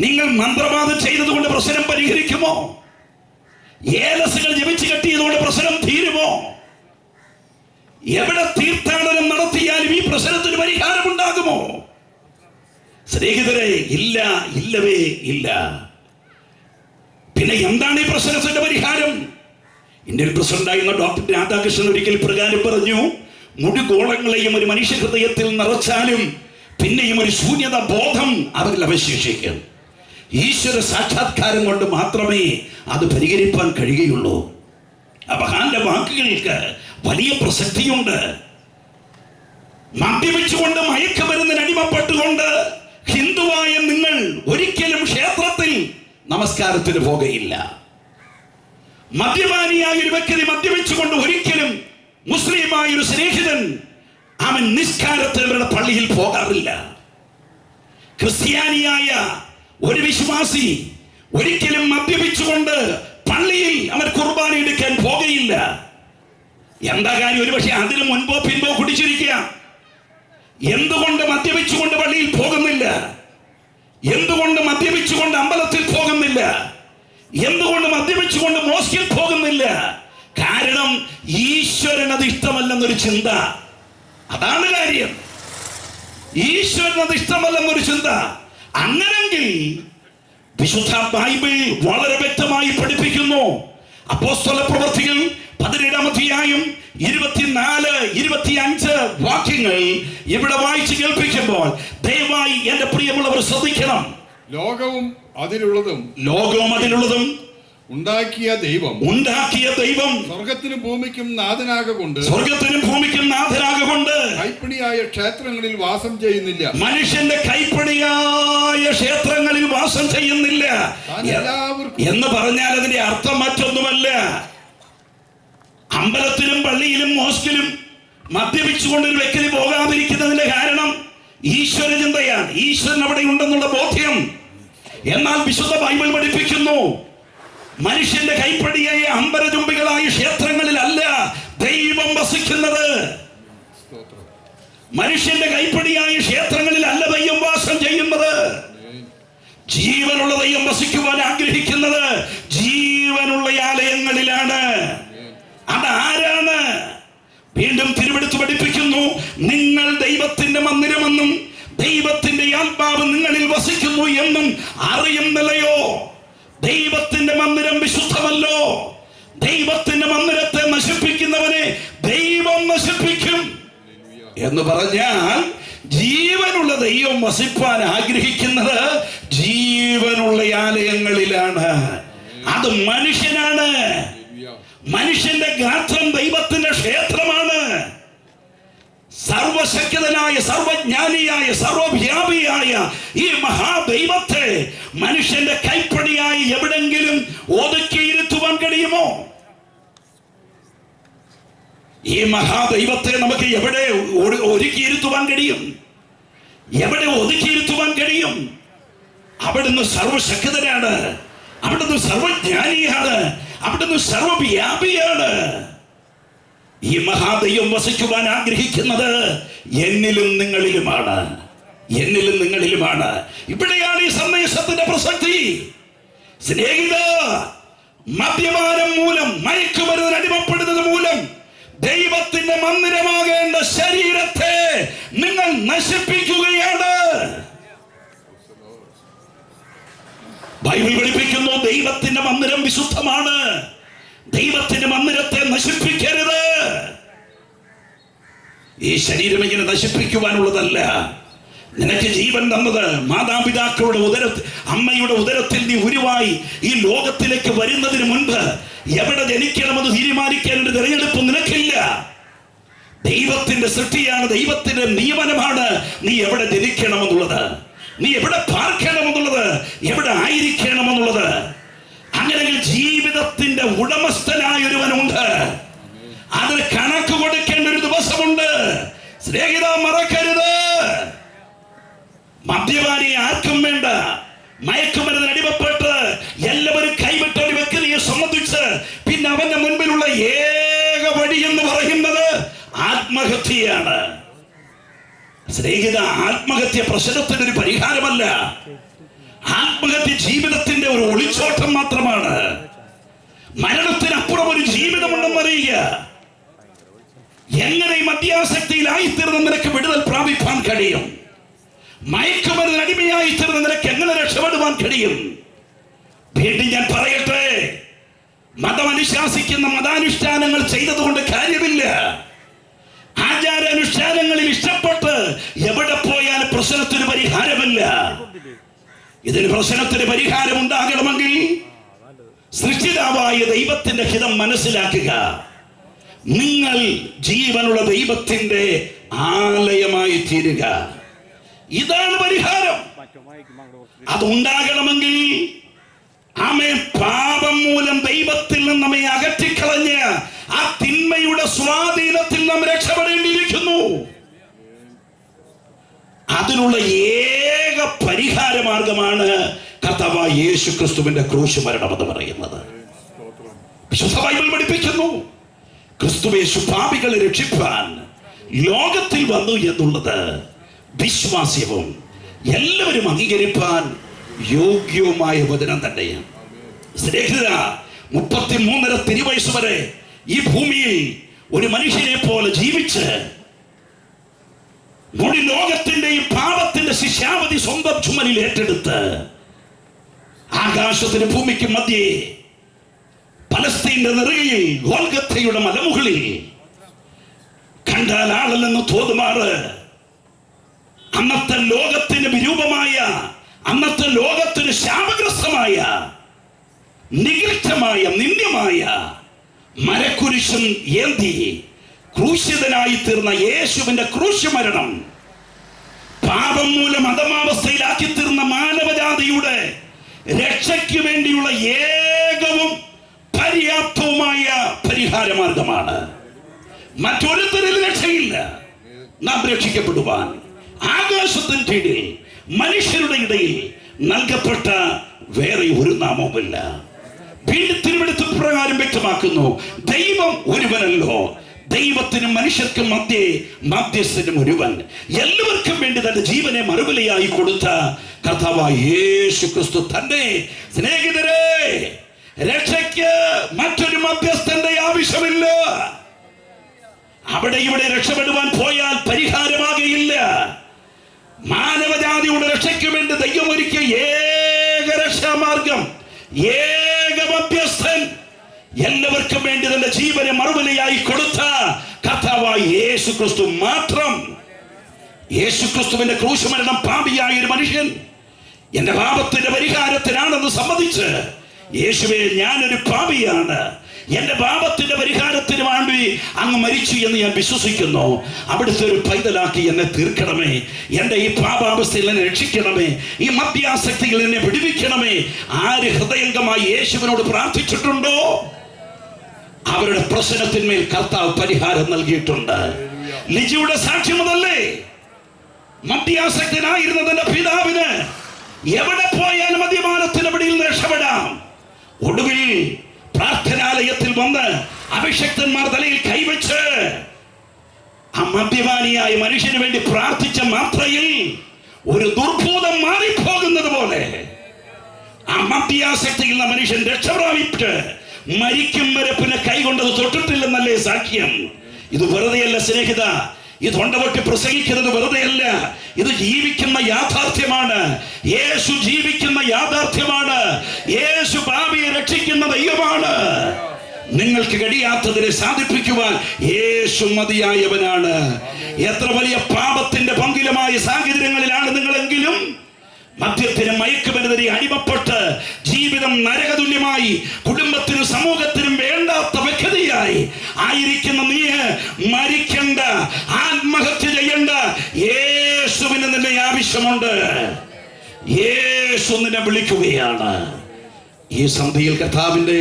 നിങ്ങൾ മന്ത്രവാദം ചെയ്തതുകൊണ്ട് പ്രശ്നം പരിഹരിക്കുമോ? ഏലസുകൾ ജപിച്ചു കെട്ടിയതുകൊണ്ട് പ്രശ്നം തീരുമോ? എവിടെ തീർത്ഥാടനം നടത്തിയാലും ഈ പ്രശ്നത്തിന് പരിഹാരമുണ്ടാകുമോ? സ്നേഹിതരെ, ഇല്ല, ഇല്ലവേ ഇല്ല. പിന്നെ എന്താണ് ഈ പ്രശ്നത്തിന്റെ പരിഹാരം? ഇന്ത്യൻ പ്രസിഡന്റായിരുന്ന ഡോക്ടർ രാധാകൃഷ്ണൻ ഒരിക്കൽ പ്രകാരം പറഞ്ഞു, മുടിഗോളങ്ങളെയും ഒരു മനുഷ്യ ഹൃദയത്തിൽ നിറച്ചാലും പിന്നെയും ഒരു ശൂന്യത ബോധം അവരിൽ അവശേഷിക്കും. ഈശ്വര സാക്ഷാത്കാരം കൊണ്ട് മാത്രമേ അത് പരിഹരിക്കാൻ കഴിയുകയുള്ളൂ. അബ്രഹാന്റെ വാക്കുകൾക്ക് വലിയ പ്രസക്തിയുണ്ട്. മദ്യപിച്ചുകൊണ്ട് മയക്കുമരുന്നിന് അടിമപ്പെട്ടുകൊണ്ട് ഹിന്ദുവായ നിങ്ങൾ ഒരിക്കലും ക്ഷേത്രത്തിൽ നമസ്കാരത്തിന് പോകുകയില്ല. മദ്യപാനിയായ ഒരു വ്യക്തി മദ്യപിച്ചുകൊണ്ട് ഒരിക്കലും മുസ്ലിമായ ഒരു സ്നേഹിതൻ അവൻ നിസ്കാരത്തിന് അവരുടെ പള്ളിയിൽ പോകാറില്ല. ക്രിസ്ത്യാനിയായ ഒരു വിശ്വാസി ഒരിക്കലും മദ്യപിച്ചുകൊണ്ട് പള്ളിയിൽ അവർ കുർബാന എടുക്കാൻ പോകുകയില്ല. എന്താ കാര്യം? ഒരുപക്ഷെ അതിന് മുൻപോ പിൻപോ കുടിച്ചിരിക്കുക. എന്തുകൊണ്ട് മദ്യപിച്ചുകൊണ്ട് പള്ളിയിൽ പോകുന്നില്ല? എന്തുകൊണ്ട് മദ്യപിച്ചുകൊണ്ട് അമ്പലത്തിൽ പോകുന്നില്ല? എന്തുകൊണ്ട് മദ്യപിച്ചുകൊണ്ട് മോസ്കിൽ പോകുന്നില്ല? കാരണം ഈശ്വരൻ അത് ഇഷ്ടമല്ലെന്നൊരു ചിന്ത. അതാണ് കാര്യം. ഈശ്വരൻ അത് ഇഷ്ടമല്ലെന്നൊരു ചിന്ത. അങ്ങനെങ്കിൽ വിശുദ്ധ ബൈബിൾ വളരെ വ്യക്തമായി പഠിപ്പിക്കുന്നു. അപ്പോസ്തല പ്രവൃത്തികൾ 17-ാം അധ്യായം 24-25 വാക്യങ്ങൾ ഇവിടെ വായിച്ചു കേൾപ്പിക്കുമ്പോൾ ദയവായി എന്റെ പ്രിയമുള്ളവർ ശ്രദ്ധിക്കണം. ലോകവും അതിലുള്ളതും ഉണ്ടാക്കിയ ദൈവം സ്വർഗത്തിനും ഭൂമിക്കും നാഥനാകൊണ്ട് കൈപ്പണിയായ ക്ഷേത്രങ്ങളിൽ വാസം ചെയ്യുന്നില്ല. മനുഷ്യന്റെ കൈപ്പണിയായ ക്ഷേത്രങ്ങളിൽ വാസം ചെയ്യുന്നില്ല എന്ന് പറഞ്ഞാൽ അതിന്റെ അർത്ഥം മറ്റൊന്നുമല്ല. അമ്പലത്തിലും പള്ളിയിലും മോസ്കിലും മദ്യപിച്ചുകൊണ്ട് ഒരു വ്യക്തി പോകാതിരിക്കുന്നതിന്റെ കാരണം ഈശ്വര ചിന്തയാണ്. ഈശ്വരൻ അവിടെ ഉണ്ടെന്നുള്ള ബോധ്യം. എന്നാൽ വിശുദ്ധ ബൈബിൾ പഠിപ്പിക്കുന്നു, മനുഷ്യന്റെ കൈപ്പടിയായ അമ്പരചുംബികളായ ക്ഷേത്രങ്ങളിലല്ല ദൈവം വസിക്കുന്നത്. മനുഷ്യന്റെ കൈപ്പടിയായ ക്ഷേത്രങ്ങളിലല്ല ദൈവം വാസം ചെയ്യുന്നത്. ജീവനുള്ള ദൈവം വസിക്കുവാൻ ആഗ്രഹിക്കുന്നത് ജീവനുള്ള ആലയങ്ങളിലാണ്. അതാരാണ്? വീണ്ടും തിരുവെടുത്ത് പഠിപ്പിക്കുന്നു, നിങ്ങൾ ദൈവത്തിന്റെ മന്ദിരമെന്നും ദൈവത്തിന്റെ ആത്മാവ് നിങ്ങളിൽ വസിക്കുന്നു എന്നും അറിയുന്നില്ലയോ? ദൈവത്തിന്റെ മന്ദിരം വിശുദ്ധമല്ലോ. ദൈവത്തിന്റെ മന്ദിരത്തെ നശിപ്പിക്കുന്നവനെ ദൈവം നശിപ്പിക്കും എന്ന് പറഞ്ഞാൽ ജീവനുള്ള ദൈവം വസിപ്പാൻ ആഗ്രഹിക്കുന്നത് ജീവനുള്ള ആലയങ്ങളിലാണ്. അത് മനുഷ്യനാണ്. മനുഷ്യന്റെ ഗാത്രം ദൈവത്തിന്റെ ക്ഷേത്രമാണ്. സർവശക്തനായ, സർവജ്ഞാനിയായ, സർവവ്യാപിയായ ഈ മഹാദൈവത്തെ മനുഷ്യന്റെ കൈപ്പടിയായി എവിടെങ്കിലും ഒതുക്കിയിരുത്തുവാൻ കഴിയുമോ? ഈ മഹാദൈവത്തെ നമുക്ക് എവിടെ ഒരുക്കിയിരുത്തുവാൻ കഴിയും? എവിടെ ഒതുക്കിയിരുത്തുവാൻ കഴിയും? അവിടുന്ന് സർവശക്തനാണ്, അവിടുന്ന് സർവജ്ഞാനിയാണ്, അവിടുന്ന് സർവവ്യാപിയാണ്. ഈ മഹാദൈവം വസിക്കുവാൻ ആഗ്രഹിക്കുന്നത് എന്നിലും നിങ്ങളിലുമാണ്. ഇവിടെയാണ് ഈ സന്ദേശത്തിന്റെ പ്രസക്തി. സ്നേഹിത, മദ്യപാനം മൂലം, മയക്കുമരുന്നിന് അടിമപ്പെടുന്നത് മൂലം ദൈവത്തിന്റെ മന്ദിരമാകേണ്ട ശരീരത്തെ നിങ്ങൾ നശിപ്പിക്കുകയാണ്. ബൈബിൾ പഠിപ്പിക്കുന്നു, ദൈവത്തിന്റെ മന്ദിരം വിശുദ്ധമാണ്. ദൈവത്തിന്റെ മന്ദിരത്തെ നശിപ്പിക്കരുത്. ഈ ശരീരം ഇങ്ങനെ നശിപ്പിക്കുവാനുള്ളതല്ല. നിനക്ക് ജീവൻ തന്നത് മാതാപിതാക്കളുടെ ഉദരത്തിൽ, അമ്മയുടെ ഉദരത്തിൽ നീ ഉരുവായി ഈ ലോകത്തിലേക്ക് വരുന്നതിന് മുൻപ് എവിടെ ജനിക്കണമെന്ന് തീരുമാനിക്കാൻ ഒരു തിരഞ്ഞെടുപ്പ് നിനക്കില്ല. ദൈവത്തിന്റെ സൃഷ്ടിയാണ്, ദൈവത്തിന്റെ നിയമനമാണ് നീ എവിടെ ജനിക്കണമെന്നുള്ളത്, നീ എവിടെ പാർക്കണമെന്നുള്ളത്, എവിടെ ആയിരിക്കണമെന്നുള്ളത്. അങ്ങനെങ്കിൽ ജീവിതത്തിന്റെ ഉടമസ്ഥനായ ഒരുവനുണ്ട്. അതിന് കണക്ക് കൊടുക്കേണ്ട ഒരു ദിവസമുണ്ട്. സ്നേഹിത, മറക്കരുത്. മദ്യപാനി ആർക്കും വേണ്ട. മയക്കുമരുന്നിന് അടിമപ്പെട്ട് എല്ലാവരും കൈവിട്ട ഒരു വ്യക്തിയെ സംബന്ധിച്ച് പിന്നെ അവന്റെ മുൻപിലുള്ള ഏക വഴി എന്ന് പറയുന്നത് ആത്മഹത്യയാണ്. സ്നേഹിത, ആത്മഹത്യ പ്രശ്നത്തിന്റെ ഒരു പരിഹാരമല്ല. ആത്മഹത്യ ജീവിതത്തിന്റെ ഒരു ഒളിച്ചോട്ടം മാത്രമാണ്. മരണത്തിനപ്പുറം ഒരു ജീവിതമുണ്ടെന്നറിയുക. എങ്ങനെ ഈ മദ്യാസക്തിയിലായിത്തീർന്ന നിനക്ക് വിടുതൽ പ്രാപിക്കാൻ കഴിയും? മയക്കുമരുന്നിന് അടിമയായിത്തീർന്ന നിനക്ക് എങ്ങനെ രക്ഷപ്പെടുവാൻ കഴിയും? വീണ്ടും ഞാൻ പറയട്ടെ, മതമനുശാസിക്കുന്ന മതാനുഷ്ഠാനങ്ങൾ ചെയ്തതുകൊണ്ട് കാര്യമില്ല. ആചാരാനുഷ്ഠാനങ്ങളിൽ ഇഷ്ടപ്പെട്ട് എവിടെ പോയാൽ പ്രശ്നത്തിന് പരിഹാരമില്ല. ഇതിന് പ്രശ്നത്തിന് പരിഹാരം ഉണ്ടാകണമെങ്കിൽ സൃഷ്ടിതാവായ ദൈവത്തിന്റെ ഹിതം മനസ്സിലാക്കുക. നിങ്ങൾ ജീവനുള്ള ദൈവത്തിന്റെ ആലയമായി തീരുക. ഇതാണ് പരിഹാരം. അതുണ്ടാകണമെങ്കിൽ ആമേൻ, പാപം മൂലം ദൈവത്തിൽ നിന്ന് നമ്മെ അകറ്റിക്കളഞ്ഞ് ആ തിന്മയുടെ സ്വാധീനത്തിൽ നാം രക്ഷപ്പെടേണ്ടിയിരിക്കുന്നു. അതിനുള്ള ഏക പരിഹാര മാർഗമാണ് കർത്താവായ യേശു ക്രിസ്തുവിന്റെ ക്രൂശ് മരണം എന്ന് പറയുന്നത്. വിശുദ്ധ ബൈബിൾ പഠിപ്പിക്കുന്നു, ക്രിസ്തുയേശു പാപികളെ രക്ഷിപ്പാൻ ലോകത്തിൽ വന്നു എന്നുള്ളത് വിശ്വാസ്യവും എല്ലാവരും അംഗീകരിപ്പാൻ യോഗ്യവുമായ വചനം തന്നെയാണ്. സ്നേഹിതര, 33.5 തിരുവയസ്സ് വരെ ഈ ഭൂമിയിൽ ഒരു മനുഷ്യനെ പോലെ ജീവിച്ച് മുടി ലോകത്തിന്റെയും പാപത്തിന്റെ ശിക്ഷാവധി സ്വന്തം ചുമലിൽ ഏറ്റെടുത്ത് ആകാശത്തിന് ഭൂമിക്ക് മധ്യേ പലസ്തീന്റെ നെറുകയിൽ ഗോൽഗത്തയുടെ മലമുകളിൽ കണ്ടാൽ ആളല്ലെന്ന് തോന്നുമാറ് അന്നത്തെ ലോകത്തിന് വിരൂപമായ, അന്നത്തെ ലോകത്തിന് ശാപഗ്രസ്തമായ, നികൃഷ്ടമായ, നിന്ദ്യമായ മരക്കുരിശും ഏന്തി ക്രൂശിതനായി തീർന്ന യേശുവിന്റെ ക്രൂശ് മരണം പാപം മൂലം അധമാവസ്ഥയിലാക്കി തീർന്ന മാനവജാതിയുടെ രക്ഷയ്ക്ക് വേണ്ടിയുള്ള ഏകവും പര്യാപ്തവുമായ പരിഹാര മാർഗമാണ്. മറ്റൊരു തരത്തിൽ രക്ഷയില്ല. നാം രക്ഷിക്കപ്പെടുവാൻ ആകാശത്തിന് കീഴിൽ മനുഷ്യരുടെ ഇടയിൽ നൽകപ്പെട്ട വേറെ ഒരു നാമവുമില്ല. വീണ്ടും തിരുവെടുത്ത് പ്രകാരം വ്യക്തമാക്കുന്നു, ദൈവം ഒരുവനല്ലോ, ദൈവത്തിനും മനുഷ്യർക്കും മധ്യസ്ഥനും ഒരുവൻ, എല്ലാവർക്കും വേണ്ടി തന്റെ ജീവനെ മറുവിലയായി കൊടുത്ത കർത്താവായ യേശു ക്രിസ്തു തന്നെ. സ്നേഹിതരെ, രക്ഷയ്ക്ക് മറ്റൊരു മധ്യസ്ഥന്റെ ആവശ്യമില്ല. അവിടെ ഇവിടെ രക്ഷപ്പെടുവാൻ പോയാൽ പരിഹാരമാകയില്ല. മാനവജാതിയുടെ രക്ഷയ്ക്ക് വേണ്ടി ദൈവം ഒരുക്കിയ ഏക രക്ഷാമാർഗം, ഏക മധ്യസ്ഥൻ, എല്ലാവർക്കും വേണ്ടി തന്റെ ജീവനെ മറുവിലയായി കൊടുത്ത കർത്താവായ യേശു ക്രിസ്തു മാത്രം. യേശു ക്രിസ്തുവിന്റെ ക്രൂശ് മരണം പാപിയായ ഒരു മനുഷ്യൻ എന്റെ പാപത്തിന്റെ പരിഹാരത്തിനാണെന്ന് സമ്മതിച്ച്, യേശുവേ ഞാനൊരു പാപിയാണ്, എന്റെ പാപത്തിന്റെ പരിഹാരത്തിന് വേണ്ടി അങ്ങ് മരിച്ചു എന്ന് ഞാൻ വിശ്വസിക്കുന്നു, അവിടുത്തെ ഒരു പൈതലാക്കി എന്നെ തീർക്കണമേ, എന്റെ ഈ പാപാവസ്ഥയിൽ എന്നെ രക്ഷിക്കണമേ, ഈ മദ്യാസക്തിയിൽ എന്നെ വിടുവിക്കണമേ. ആര് ഹൃദയംഗമായി യേശുവിനോട് പ്രാർത്ഥിച്ചിട്ടുണ്ടോ അവരുടെ പ്രശ്നത്തിന്മേൽ കർത്താവ് പരിഹാരം നൽകിയിട്ടുണ്ട്. ലിജിയുടെ സാക്ഷ്യം അതല്ലേ? മദ്യാസക്തനായിരുന്ന തന്റെ പിതാവിന് എവിടെ പോയാലും മദ്യപാനത്തിന്റെ പിടിയിൽ നിന്ന് രക്ഷപ്പെടാം. ഒടുവിൽ പ്രാർത്ഥനാലയത്തിൽ വന്ന് അഭിഷക്തന്മാർ തലയിൽ കൈവച്ച് ആ മദ്യപാനിയായ മനുഷ്യന് വേണ്ടി പ്രാർത്ഥിച്ച മാത്രയിൽ ഒരു ദുർഭൂതം മാറിപ്പോകുന്നത് പോലെ ആ മദ്യാസക്തിയിൽ നിന്ന് മനുഷ്യൻ രക്ഷപ്രാപിച്ച് മരിക്കും വരെ പിന്നെ കൈകൊണ്ടത് തൊട്ടിട്ടില്ലെന്നല്ലേ സാക്ഷ്യം. ഇത് വെറുതെയല്ല സ്നേഹിത, ഇത് തൊണ്ടവെട്ടി പ്രസംഗിക്കുന്നത് വെറുതെയല്ല, ഇത് ജീവിക്കുന്ന യാഥാർത്ഥ്യമാണ്. യേശു ജീവിക്കുന്ന യാഥാർത്ഥ്യമാണ്. യേശു പാപിയെ രക്ഷിക്കുന്ന ദൈവമാണ്. നിങ്ങൾക്ക് കഴിയാത്തതിനെ സാധിപ്പിക്കുവാൻ യേശു മതിയായവനാണ്. എത്ര വലിയ പാപത്തിന്റെ പങ്കിലമായ സാഹചര്യങ്ങളിലാണ് നിങ്ങളെങ്കിലും മദ്യത്തിനും മയക്കുമരുന്നിനെ അടിമപ്പെട്ട് ജീവിതം നരകതുല്യമായി കുടുംബത്തിനും സമൂഹത്തിനും വേണ്ടാത്ത വ്യക്തിയായി ആയിരിക്കുന്ന നീ മരിക്കണ്ട, ആത്മഹത്യ ചെയ്യണ്ട. യേശുവിന് നിന്നെ ആവശ്യമുണ്ട്. യേശു നിന്നെ വിളിക്കുകയാണ്. ഈ സന്ധ്യയിൽ കർത്താവിന്റെ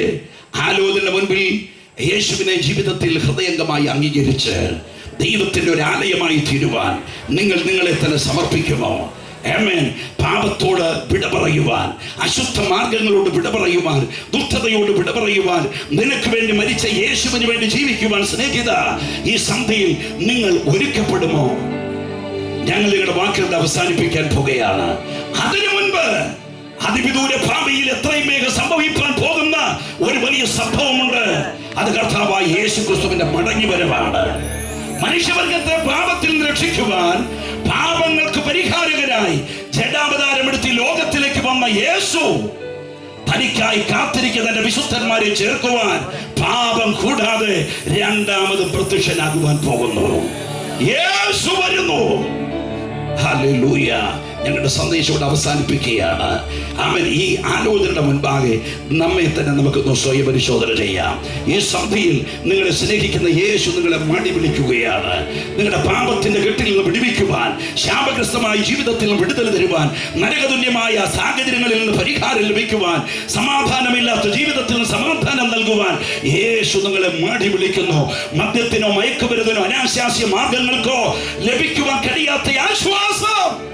ആലോചന മുൻപിൽ യേശുവിനെ ജീവിതത്തിൽ ഹൃദയംഗമായി അംഗീകരിച്ച് ദൈവത്തിന്റെ ഒരു ആലയമായി തീരുവാൻ നിങ്ങൾ നിങ്ങളെ തന്നെ സമർപ്പിക്കുമോ? ആമേൻ. പാപത്തോട് വിട പറയുവാൻ, അശുദ്ധ മാർഗങ്ങളോട് വിട പറയുവാൻ, ദുഷ്ടതയോട് വിട പറയുവാൻ, നിനക്ക് വേണ്ടി മരിച്ച യേശുവിന് വേണ്ടി ജീവിക്കുവാൻ സ്നേഹിത ഈ സന്ധ്യയിൽ നിങ്ങൾ ഒരുക്കപ്പെടുമോ? ഞങ്ങൾ നിങ്ങളുടെ വാക്കുകളുടെ അവസാനിപ്പിക്കാൻ പോകുകയാണ്. അതിനു മുൻപ് അതിവിദൂര ഭാവിയിൽ എത്രയും വേഗം സംഭവിക്കാൻ പോകുന്ന ഒരു വലിയ സംഭവമുണ്ട്. അത് കർത്താവായ യേശു ക്രിസ്തുവിന്റെ മടങ്ങിവരവാണ്. മനുഷ്യവർഗത്തെ പാപത്തിൽ നിന്ന് രക്ഷിക്കുവാൻ, പാപങ്ങൾക്ക് പരിഹാരകരായി ജഡാവതാരമെടുത്ത് ലോകത്തിലേക്ക് വന്ന യേശു തനിക്കായി കാത്തിരിക്കുന്ന തന്റെ വിശുദ്ധന്മാരെ ചേർക്കുവാൻ പാപം കൂടാതെ രണ്ടാമതും പ്രത്യക്ഷനാകുവാൻ പോകുന്നു. യേശു വരുന്നു. ഹല്ലേലൂയ. ഞങ്ങളുടെ സന്ദേശം ഇവിടെ അവസാനിപ്പിക്കുകയാണ്. അവൻ ഈ ആലോചനയുടെ മുൻപാകെ നമ്മെ തന്നെ നമുക്കൊന്ന് സ്വയം പരിശോധന ചെയ്യാം. ഈ സന്ധിയിൽ നിങ്ങളെ സ്നേഹിക്കുന്ന യേശു നിങ്ങളെ മടി വിളിക്കുകയാണ്. നിങ്ങളുടെ പാപത്തിന്റെ കെട്ടിൽ നിന്ന് വിടുവിക്കുവാൻ, ശാപഗ്രസ്തമായ ജീവിതത്തിൽ നിന്ന് വിടുതൽ തരുവാൻ, നരകതുല്യമായ സാഹചര്യങ്ങളിൽ നിന്ന് പരിഹാരം ലഭിക്കുവാൻ, സമാധാനമില്ലാത്ത ജീവിതത്തിൽ നിന്ന് സമാധാനം നൽകുവാൻ യേശു നിങ്ങളെ മടി വിളിക്കുന്നു. മദ്യത്തിനോ മയക്കുമരുന്നിനോ അനാശാസ്യ മാർഗങ്ങൾക്കോ ലഭിക്കുവാൻ കഴിയാത്ത ആശ്വാസം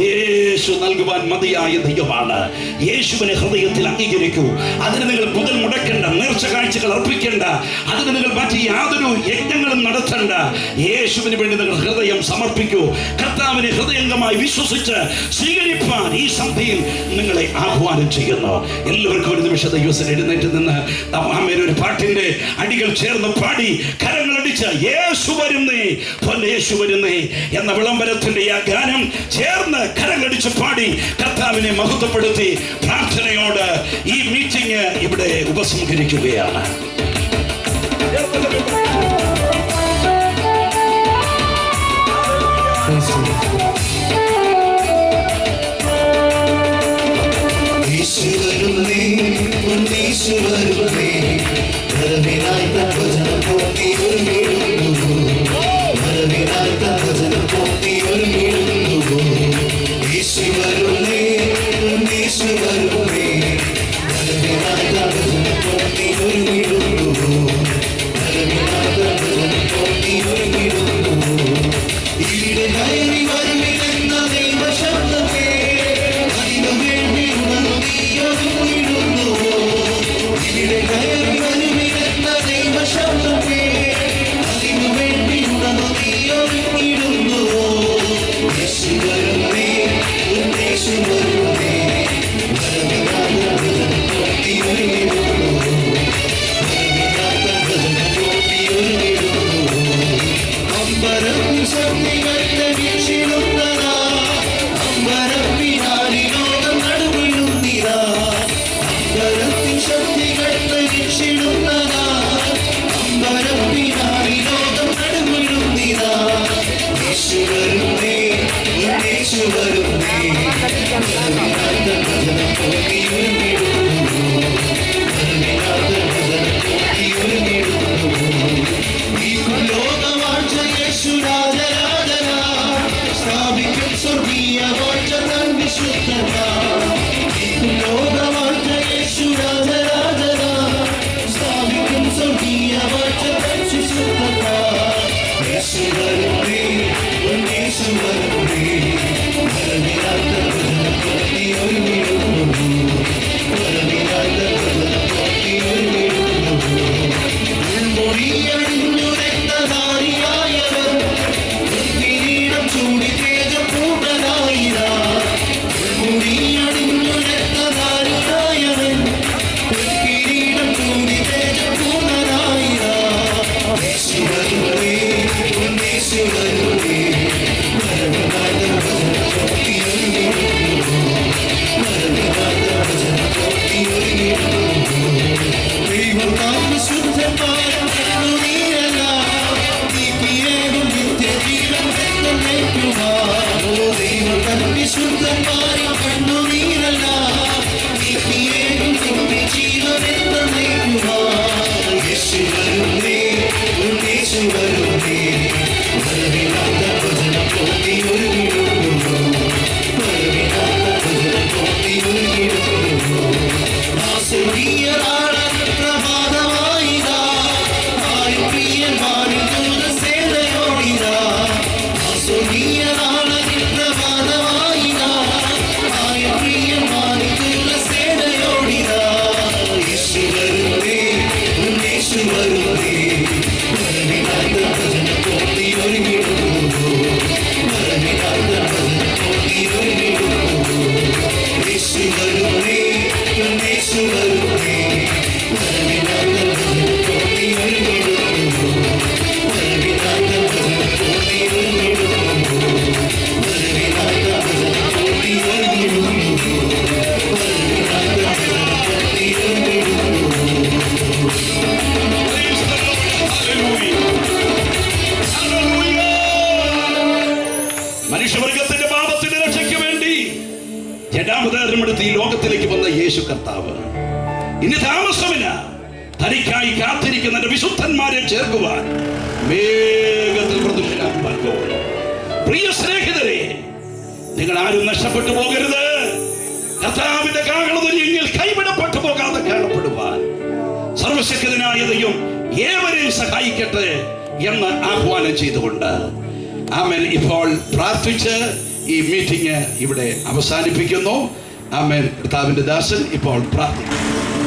യേശു നൽകുവാൻ മതിയായ ദൈവമാണ്. യേശുവിനെ ഹൃദയത്തിൽ അംഗീകരിക്കൂ. അതിന് നിങ്ങൾ മുതൽ മുടക്കേണ്ട, നേർച്ച കാഴ്ചകൾ അർപ്പിക്കേണ്ട, അതിന് നിങ്ങൾ മറ്റ് യാതൊരു യജ്ഞങ്ങളും നടത്തേണ്ട. യേശുവിന് വേണ്ടി നിങ്ങൾ ഹൃദയം സമർപ്പിക്കൂ. കർത്താവിനെ ഹൃദയംഗമായി വിശ്വസിച്ച് സ്വീകരിപ്പാൻ ഈ സന്ധിയിൽ നിങ്ങളെ ആഹ്വാനം ചെയ്യുന്നു. എല്ലാവർക്കും ഒരു നിമിഷം ദൈവത്തിൽ എഴുന്നേറ്റ് നിന്ന് ഒരു പാട്ടിന്റെ അടികൾ ചേർന്ന് പാടി കരങ്ങളടിച്ച് യേശു വരുന്നേ, യേശു വരുന്നേ എന്ന വിളംബരത്തിന്റെ ആ ഗാനം ചേർന്ന് കരങ്ങളടിച്ച് പാടി കർത്താവിനെ മഹത്വപ്പെടുത്തി പ്രാർത്ഥനയോട് ഈ മീറ്റിംഗ് ഇവിടെ ഉപസംഹരിക്കുകയാണ്. അവതാരമെടുത്ത് ഈ ലോകത്തിലേക്ക് വന്ന യേശു കർത്താവ് ഇനി താമസമില്ല. തനിക്കായി കാത്തിരിക്കുന്ന വിശുദ്ധന്മാരെ ചേർക്കുവാൻ വേഗത്തിൽ പ്രദക്ഷിണാകുവാൻ പോകുന്നു. പ്രിയ സ്നേഹിതരെ, നിങ്ങൾ ആരും നഷ്ടപ്പെട്ടു പോകരുത്. കർത്താവിന്റെ കാഹളധ്വനിയിൽ കൈവിടപ്പെട്ടു പോകാതെ കാണപ്പെടുവാൻ സർവശക്തനായ ദൈവം ഏവരെയും സഹായിക്കട്ടെ എന്ന് ആഹ്വാനം ചെയ്തുകൊണ്ട് ആമേൻ. ഇപ്പോൾ പ്രാർത്ഥിച്ച് ഈ മീറ്റിംഗ് ഇവിടെ അവസാനിപ്പിക്കുന്നു. ആമേൻ. കർത്താവിന്റെ ദാസൻ ഇപ്പോൾ പ്രാർത്ഥിക്കും.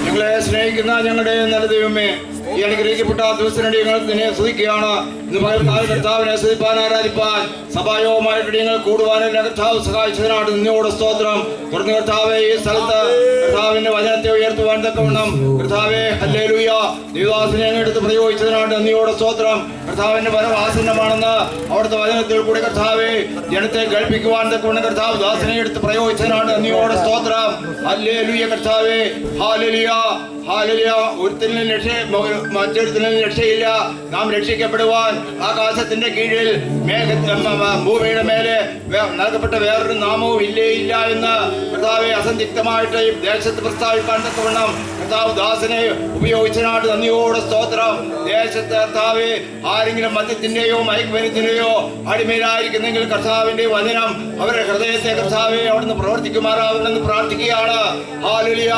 ഞങ്ങളെ സ്നേഹിക്കുന്ന ഞങ്ങളുടെ നല്ല ദൈവമേ, ഈ അനുഗ്രഹിക്കപ്പെട്ട ദിവസത്തിനുവേണ്ടി ഞങ്ങൾ നിന്നെ സ്തുതിക്കുകയാണ്. ഇന്ന് പകർത്താവ് കർത്താവിനെ സ്തുതിപ്പാൻ ആരാധിപ്പാൻ സഭായോഗമായിട്ട് ഞങ്ങൾ കൂടുവാനും കർത്താവ് സഹായിച്ചതിനായിട്ട് നിന്നോട് സ്തോത്രം. തുടർന്ന് കർത്താവെ ഈ സ്ഥലത്ത് കർത്താവിന്റെ വചനത്തെ ഉയർത്തുവാൻ തക്കവണ്ണം കർത്താവെ ഹല്ലേലൂയ ദൈവദാസനെ ഞങ്ങൾ എടുത്ത് പ്രയോഗിച്ചതിനായിട്ട് നന്ദിയോടെ സ്തോത്രം. കർത്താവിന്റെ വരവാസന്നമാണെന്ന് അവിടുത്തെ വചനത്തിൽ കൂടി കർത്താവെ ജനത്തെ കേൾപ്പിക്കുവാൻ തക്കവണ്ണം കർത്താവ് ദാസനെ എടുത്ത് പ്രയോഗിച്ചതിനായിട്ട് നന്ദിയോടെ സ്തോത്രം. ഹല്ലേലൂയ കർത്താവെ ഹാലേലൂയ ഹാലേലൂയ. ഒരുത്തനും മറ്റൊരുത്തനും രക്ഷയില്ല. നാം രക്ഷിക്കപ്പെടുവാൻ ആകാശത്തിന്റെ കീഴിൽ ഭൂമിയുടെ മേലെ നൽകപ്പെട്ട വേറൊരു നാമവും ഇല്ല എന്ന് കർത്താവെ അസന്ധിഗ്ധമായിട്ട് ഈ ദേശത്ത് പ്രസ്താവിക്കാൻ തക്കവണ്ണം കർത്താവ് ദാസനെ ഉപയോഗിച്ചതിനായിട്ട് നന്ദിയോടെ സ്തോത്രം. ദേശത്ത് കർത്താവെ ആരെങ്കിലും മദ്യത്തിന്റെയോ മയക്കുമരുന്നിന്റെയോ അടിമയിലായിരിക്കുന്നെങ്കിൽ കർത്താവിന്റെ വചനം അവരുടെ ഹൃദയത്തെ കർത്താവെ അവിടുന്ന് പ്രവർത്തിക്കുമാറാകുമെന്ന് പ്രാർത്ഥിക്കുകയാണ്. ഹാലേലൂയ.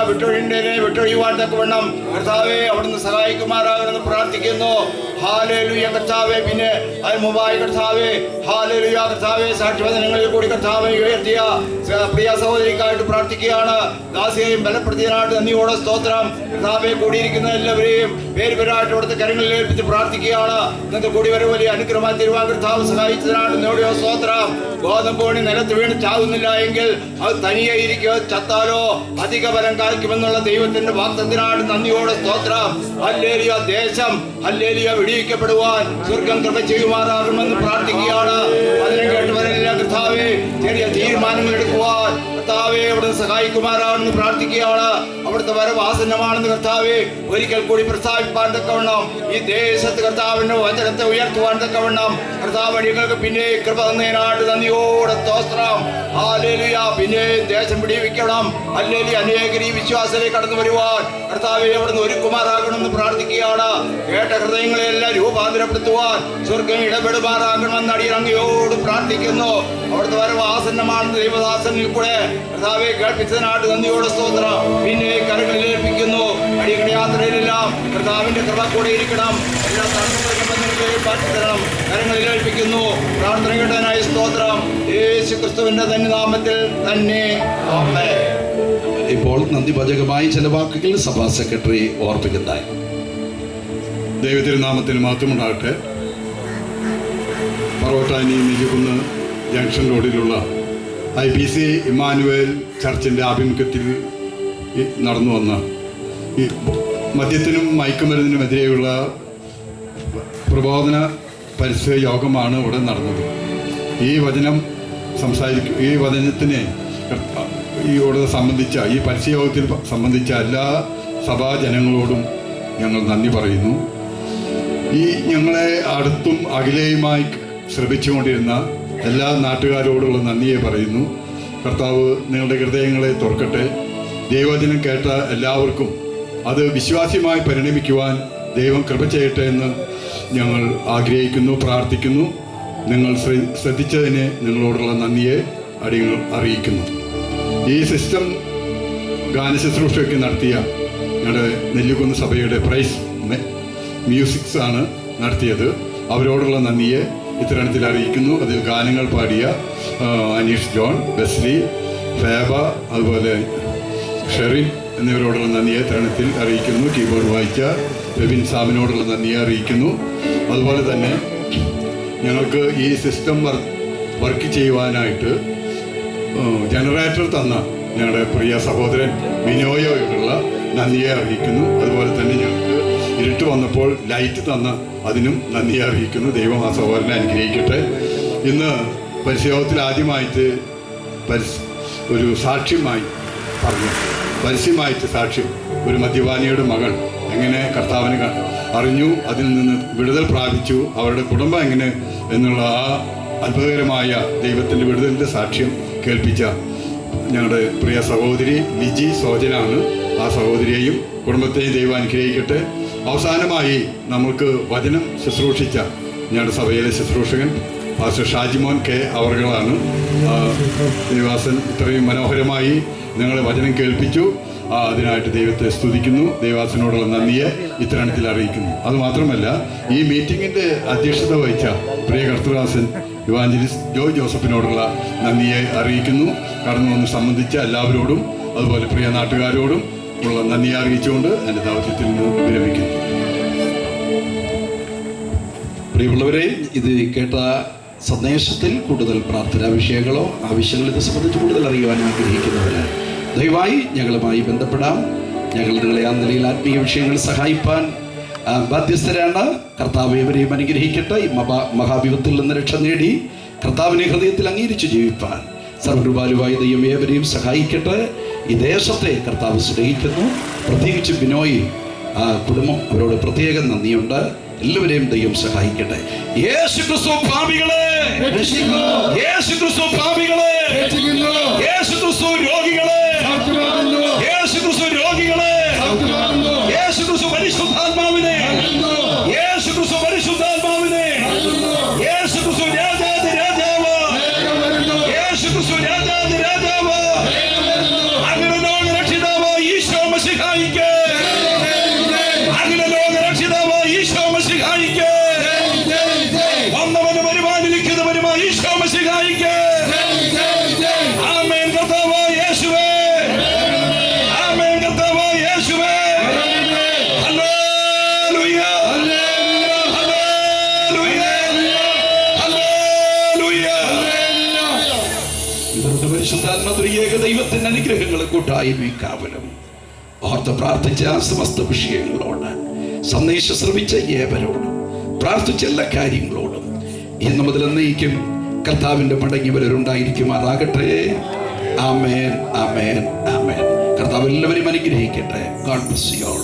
വിട്ടൊഴിയുവാൻ തക്കവണ്ണം കർത്താവെ അവിടുന്ന് സഹായിക്കുമാറാകുമെന്ന് പ്രാർത്ഥിക്കുന്നു. ഹാലേലൂയ കർത്താവെ. പിന്നെ അതിന് മുമ്പായി കർത്താവെ ഹാലേലൂയ കർത്താവെ സാക്ഷ്യവചനങ്ങളിൽ കൂടി കർത്താവെ ഉയർത്തിയ പ്രിയ സഹോദരിക്കായിട്ട് പ്രാർത്ഥിക്കുകയാണ്. ദാസിയെയും ബലപ്പെടുത്തിയതിനായിട്ട് നന്ദിയോടെ സ്തോത്രം. കർത്താവെ കൂടിയിരിക്കുന്ന എല്ലാവരെയും പേരുപേരായിട്ട് അവിടുത്തെ കരങ്ങളിൽ ഏൽപ്പിച്ച് പ്രാർത്ഥിക്കുകയാണ്. ഇന്നത്തെ കൂടി വരെ വലിയ അനുഗ്രഹമായി തിരുവാൻ കർത്താവ് സഹായിച്ചതിനായിട്ട് നേടിയോ സ്തോത്രം. ഗോതമ്പ് മണി നിലത്ത് വീണ് ചാവുന്നില്ല എങ്കിൽ അത് തനിയെ ഇരിക്കുക, ചത്താലോ അധിക ബലം കായ്ക്കുമെന്നുള്ള ദൈവത്തിന്റെ വാഗ്ദത്തത്തിനായിട്ട് നന്ദിയോടെ സ്തോത്രം. ഹല്ലേലൂയ. ദേശം ഹല്ലേലൂയ വിടിയിക്കപ്പെടുവാൻ സ്വർഗം കൃപ ചെയ്യുമാറാകുമെന്ന് പ്രാർത്ഥിക്കുകയാണ്. അതിനെ കേട്ടവരെല്ലാം കർത്താവെ ചെറിയ തീരുമാനങ്ങൾ എടുക്കുവാൻ കർത്താവെ അവിടുന്ന് സഹായിക്കുമാറാണെന്ന് പ്രാർത്ഥിക്കുകയാണ്. അവിടുത്തെ വരവാസന്നമാണെന്ന് കർത്താവെ ഒരിക്കൽ കൂടി പ്രസ്താവിപ്പാൻ തക്കവണ്ണം ഈ ദേശത്ത് കർത്താവിന്റെ വചനത്തെ ഉയർത്തുവാൻ തക്കവണ്ണം കർത്താവ് അടികൾക്ക് പിന്നെ കൃപ തന്നതിനായിട്ട് നന്ദിയോടെ സ്തോത്രം. ഹല്ലേലൂയ. പിന്നെ ദേശം പിടിവിക്കണം. ഹല്ലേലൂയ. അനേകർ ഈ വിശ്വാസത്തിലേക്ക് കടന്നു വരുവാൻ കർത്താവെ അവിടുന്ന് ഒരുക്കുമാറാകണമെന്ന് പ്രാർത്ഥിക്കുകയാണ്. കേട്ട ഹൃദയങ്ങളെല്ലാം രൂപാന്തരപ്പെടുത്തുവാൻ സ്വർഗം ഇടപെടുമാറാകണമെന്ന് അടിയറങ്ങിയോട് പ്രാർത്ഥിക്കുന്നു. അവിടുത്തെ വരവാസന്നമാണെന്ന് ദൈവദാസനിൽ കൂടെ കർത്താവെ കേൾപ്പിച്ചതിനായിട്ട് നന്ദിയോടെ സ്തോത്രം. പിന്നെ കരങ്ങളിൽ ഏൽപ്പിക്കുന്നു. അടിയങ്ങളുടെ യാത്രയിലെല്ലാം കർത്താവിന്റെ കൃപ കൂടെ ഇരിക്കണം. എല്ലാ തരണം കരങ്ങളിൽ ഏൽപ്പിക്കുന്നു. പ്രാർത്ഥനയുടേതായി സ്തോത്രം. യേശു ക്രിസ്തുവിന്റെ തന്നെ നാമത്തിൽ തന്നെ ആമേൻ. ഇപ്പോൾ നന്ദിഭജകമായി ചില വാക്കുകൾ സഭാ സെക്രട്ടറി ഓർപ്പിക്കുന്നതായി. ദൈവത്തിരുനാമത്തിന് മാത്രമുണ്ടാകട്ടെ. പറവട്ടാനി നെല്ലിക്കുന്ന് ജംഗ്ഷൻ റോഡിലുള്ള IPC ഇമ്മാനുവേൽ ചർച്ചിൻ്റെ ആഭിമുഖ്യത്തിൽ നടന്നു വന്ന ഈ മദ്യത്തിനും മയക്കുമരുന്നിനുമെതിരെയുള്ള പ്രബോധന പരിസര യോഗമാണ് ഇവിടെ നടന്നത്. ഈ വചനത്തിനെ ഇവിടെ സംബന്ധിച്ച ഈ പരിസരയോഗത്തിൽ സംബന്ധിച്ച എല്ലാ സഭാജനങ്ങളോടും ഞങ്ങൾ നന്ദി പറയുന്നു. ഈ ഞങ്ങളെ അടുത്തും അകലെയുമായി ശ്രമിച്ചുകൊണ്ടിരുന്ന എല്ലാ നാട്ടുകാരോടുള്ള നന്ദിയെ പറയുന്നു. കർത്താവ് നിങ്ങളുടെ ഹൃദയങ്ങളെ തുറക്കട്ടെ. ദൈവവചനം കേട്ട എല്ലാവർക്കും അത് വിശ്വാസ്യമായി പരിണമിക്കുവാൻ ദൈവം കൃപ ചെയ്യട്ടെ എന്ന് ഞങ്ങൾ ആഗ്രഹിക്കുന്നു, പ്രാർത്ഥിക്കുന്നു. നിങ്ങൾ ശ്രദ്ധിച്ചതിന് നിങ്ങളോടുള്ള നന്ദിയെ അടിയങ്ങൾ അറിയിക്കുന്നു. ഈ സിസ്റ്റം ഗാനശുശ്രൂഷയൊക്കെ നടത്തിയ ഞങ്ങളുടെ നെല്ലിക്കുന്ന് സഭയുടെ പ്രൈസ് മ്യൂസിക്സ് ആണ് നടത്തിയത്. അവരോടുള്ള നന്ദിയെ ഇത്തരണത്തിൽ അറിയിക്കുന്നു. അതിൽ ഗാനങ്ങൾ പാടിയ അനീഷ് ജോൺ, ബെസ്ലി, ഫേബ, അതുപോലെ ഷെറിൻ എന്നിവരോടുള്ള നന്ദിയെ ഇത്തരണത്തിൽ അറിയിക്കുന്നു. കീബോർഡ് വായിച്ച ബെബിൻ സാമിനോടുള്ള നന്ദിയെ അറിയിക്കുന്നു. അതുപോലെ തന്നെ ഞങ്ങൾക്ക് ഈ സിസ്റ്റം വർക്ക് ചെയ്യുവാനായിട്ട് ജനറേറ്റർ തന്ന ഞങ്ങളുടെ പ്രിയ സഹോദരൻ ബിനോയോയോടുള്ള നന്ദിയെ അറിയിക്കുന്നു. അതുപോലെ തന്നെ ഞങ്ങൾക്ക് ഇരുട്ട് വന്നപ്പോൾ ലൈറ്റ് തന്ന അതിനും നന്ദിയെ അറിയിക്കുന്നു. ദൈവം ആ സഹോദരനെ അനുഗ്രഹിക്കട്ടെ. ഇന്ന് പരിശോധത്തിൽ ആദ്യമായിട്ട് ഒരു സാക്ഷ്യമായി പറഞ്ഞു, പരസ്യമായിട്ട് സാക്ഷ്യം. ഒരു മദ്യപാനിയുടെ മകൾ എങ്ങനെ കർത്താവിനെ അറിഞ്ഞു, അതിൽ നിന്ന് വിടുതൽ പ്രാപിച്ചു, അവരുടെ കുടുംബം എങ്ങനെ എന്നുള്ള ആ അത്ഭുതകരമായ ദൈവത്തിൻ്റെ വിടുതലിൻ്റെ സാക്ഷ്യം കേൾപ്പിച്ച ഞങ്ങളുടെ പ്രിയ സഹോദരി ലിജി സോജനാണ്. ആ സഹോദരിയെയും കുടുംബത്തെയും ദൈവം അനുഗ്രഹിക്കട്ടെ. അവസാനമായി നമുക്ക് വചനം ശുശ്രൂഷിച്ച ഞങ്ങളുടെ സഭയിലെ ശുശ്രൂഷകൻ പാസ്റ്റർ ഷാജിമോൻ കെ അവർകളാണ്. ദേവാസൻ ഇത്രയും മനോഹരമായി ഞങ്ങളെ വചനം കേൾപ്പിച്ചു. അതിനായിട്ട് ദൈവത്തെ സ്തുതിക്കുന്നു. ദേവാസനോടുള്ള നന്ദിയെ ഇത്തരണത്തിൽ അറിയിക്കുന്നു. അതുമാത്രമല്ല, ഈ മീറ്റിങ്ങിൻ്റെ അധ്യക്ഷത വഹിച്ച പ്രിയ കർത്തൃദാസൻ ഇവാഞ്ചലിസ്റ്റ് ജോയ് ജോസഫിനോടുള്ള നന്ദിയെ അറിയിക്കുന്നു. കടന്നു വന്ന് സംബന്ധിച്ച എല്ലാവരോടും അതുപോലെ പ്രിയ നാട്ടുകാരോടും ഉള്ള നന്ദിയെ അറിയിച്ചുകൊണ്ട് എൻ്റെ ദൗത്യത്തിൽ നിന്ന് വിരമിക്കുന്നു. പ്രിയമുള്ളവരെ, ഇത് കേട്ട സന്ദേശത്തിൽ കൂടുതൽ പ്രാർത്ഥനാ വിഷയങ്ങളോ ആവശ്യങ്ങൾ ഇത് സംബന്ധിച്ച് കൂടുതൽ അറിയുവാൻ ആഗ്രഹിക്കുന്നവര് ദയവായി ഞങ്ങളുമായി ബന്ധപ്പെടാം. ഞങ്ങൾ നിങ്ങളെ ആ നിലയിൽ ആത്മീയ വിഷയങ്ങൾ സഹായിപ്പാൻ ബാധ്യസ്ഥരാണ്. കർത്താവ് ഏവരെയും അനുഗ്രഹിക്കട്ടെ. ഈ മഹാവിപത്തിൽ നിന്ന് രക്ഷ നേടി കർത്താവിനെ ഹൃദയത്തിൽ അംഗീകരിച്ച് ജീവിപ്പാൻ സർവ്വകൃപാലുവായ ദൈവം ഏവരെയും സഹായിക്കട്ടെ. ഈ ദേശത്തെ കർത്താവ് സ്നേഹിക്കുന്നു. പ്രത്യേകിച്ച് ബിനോയി കുടുംബം, അവരോട് പ്രത്യേകം നന്ദിയുണ്ട്. എല്ലാവരെയും ദൈവം സഹായിക്കട്ടെ. യേശുക്രിസ്തു പാപികളെ രക്ഷിക്കുന്നു. യേശുക്രിസ്തു പാപികളെ രക്ഷിക്കുന്നു. യേശുക്രിസ്തു രോഗികളെ സൗഖ്യമാക്കുന്നു. യേശുക്രിസ്തു രോഗികളെ സൗഖ്യമാക്കുന്നു. യേശുക്രിസ്തു പരിശുദ്ധാത്മാവിനെ യേശുക്രിസ്തു പരിശുദ്ധാത്മാവിനെ യേശുക്രിസ്തു രാജാതി രാജാവ് യേശുക്രിസ്തു രാജാതി രാജാവ് അങ്ങനെ ലോക രക്ഷിതാവ് ഈശോ മശിഹായിക്ക് അങ്ങനെ ലോക രക്ഷിതാവ് ഈശോ മശിഹായിക്ക് വന്നവന് വരുവാനിരിക്കുന്നവരുമായ ഈശോ മശിഹായിക്ക് ആമേൻ. കർത്താവ് യേശുവേ, ആമേൻ. കർത്താവ് യേശുവേ, ഹല്ലേലൂയ, ഹല്ലേലൂയ, ഹല്ലേലൂയ. ഇവരുടെ പരിശുദ്ധാത്മത്രിയേക ദൈവത്തിന്റെ അനുഗ്രഹങ്ങളെ കൂട്ടായ്മയും കാവലും ഓർത്ത് പ്രാർത്ഥിച്ച സമസ്ത വിഷയങ്ങളോട്, സന്ദേശം ശ്രമിച്ച ഏവരോടും, പ്രാർത്ഥിച്ച എല്ലാ കാര്യങ്ങളോടും ഇന്നു മുതൽ എന്നേക്കും കർത്താവിന്റെ മടങ്ങി വരരുണ്ടായിരിക്കുമാറാകട്ടെ. ആമേൻ, ആമേൻ, ആമേൻ. കർത്താവ് എല്ലാവരും അനുഗ്രഹിക്കട്ടെ. God bless you all.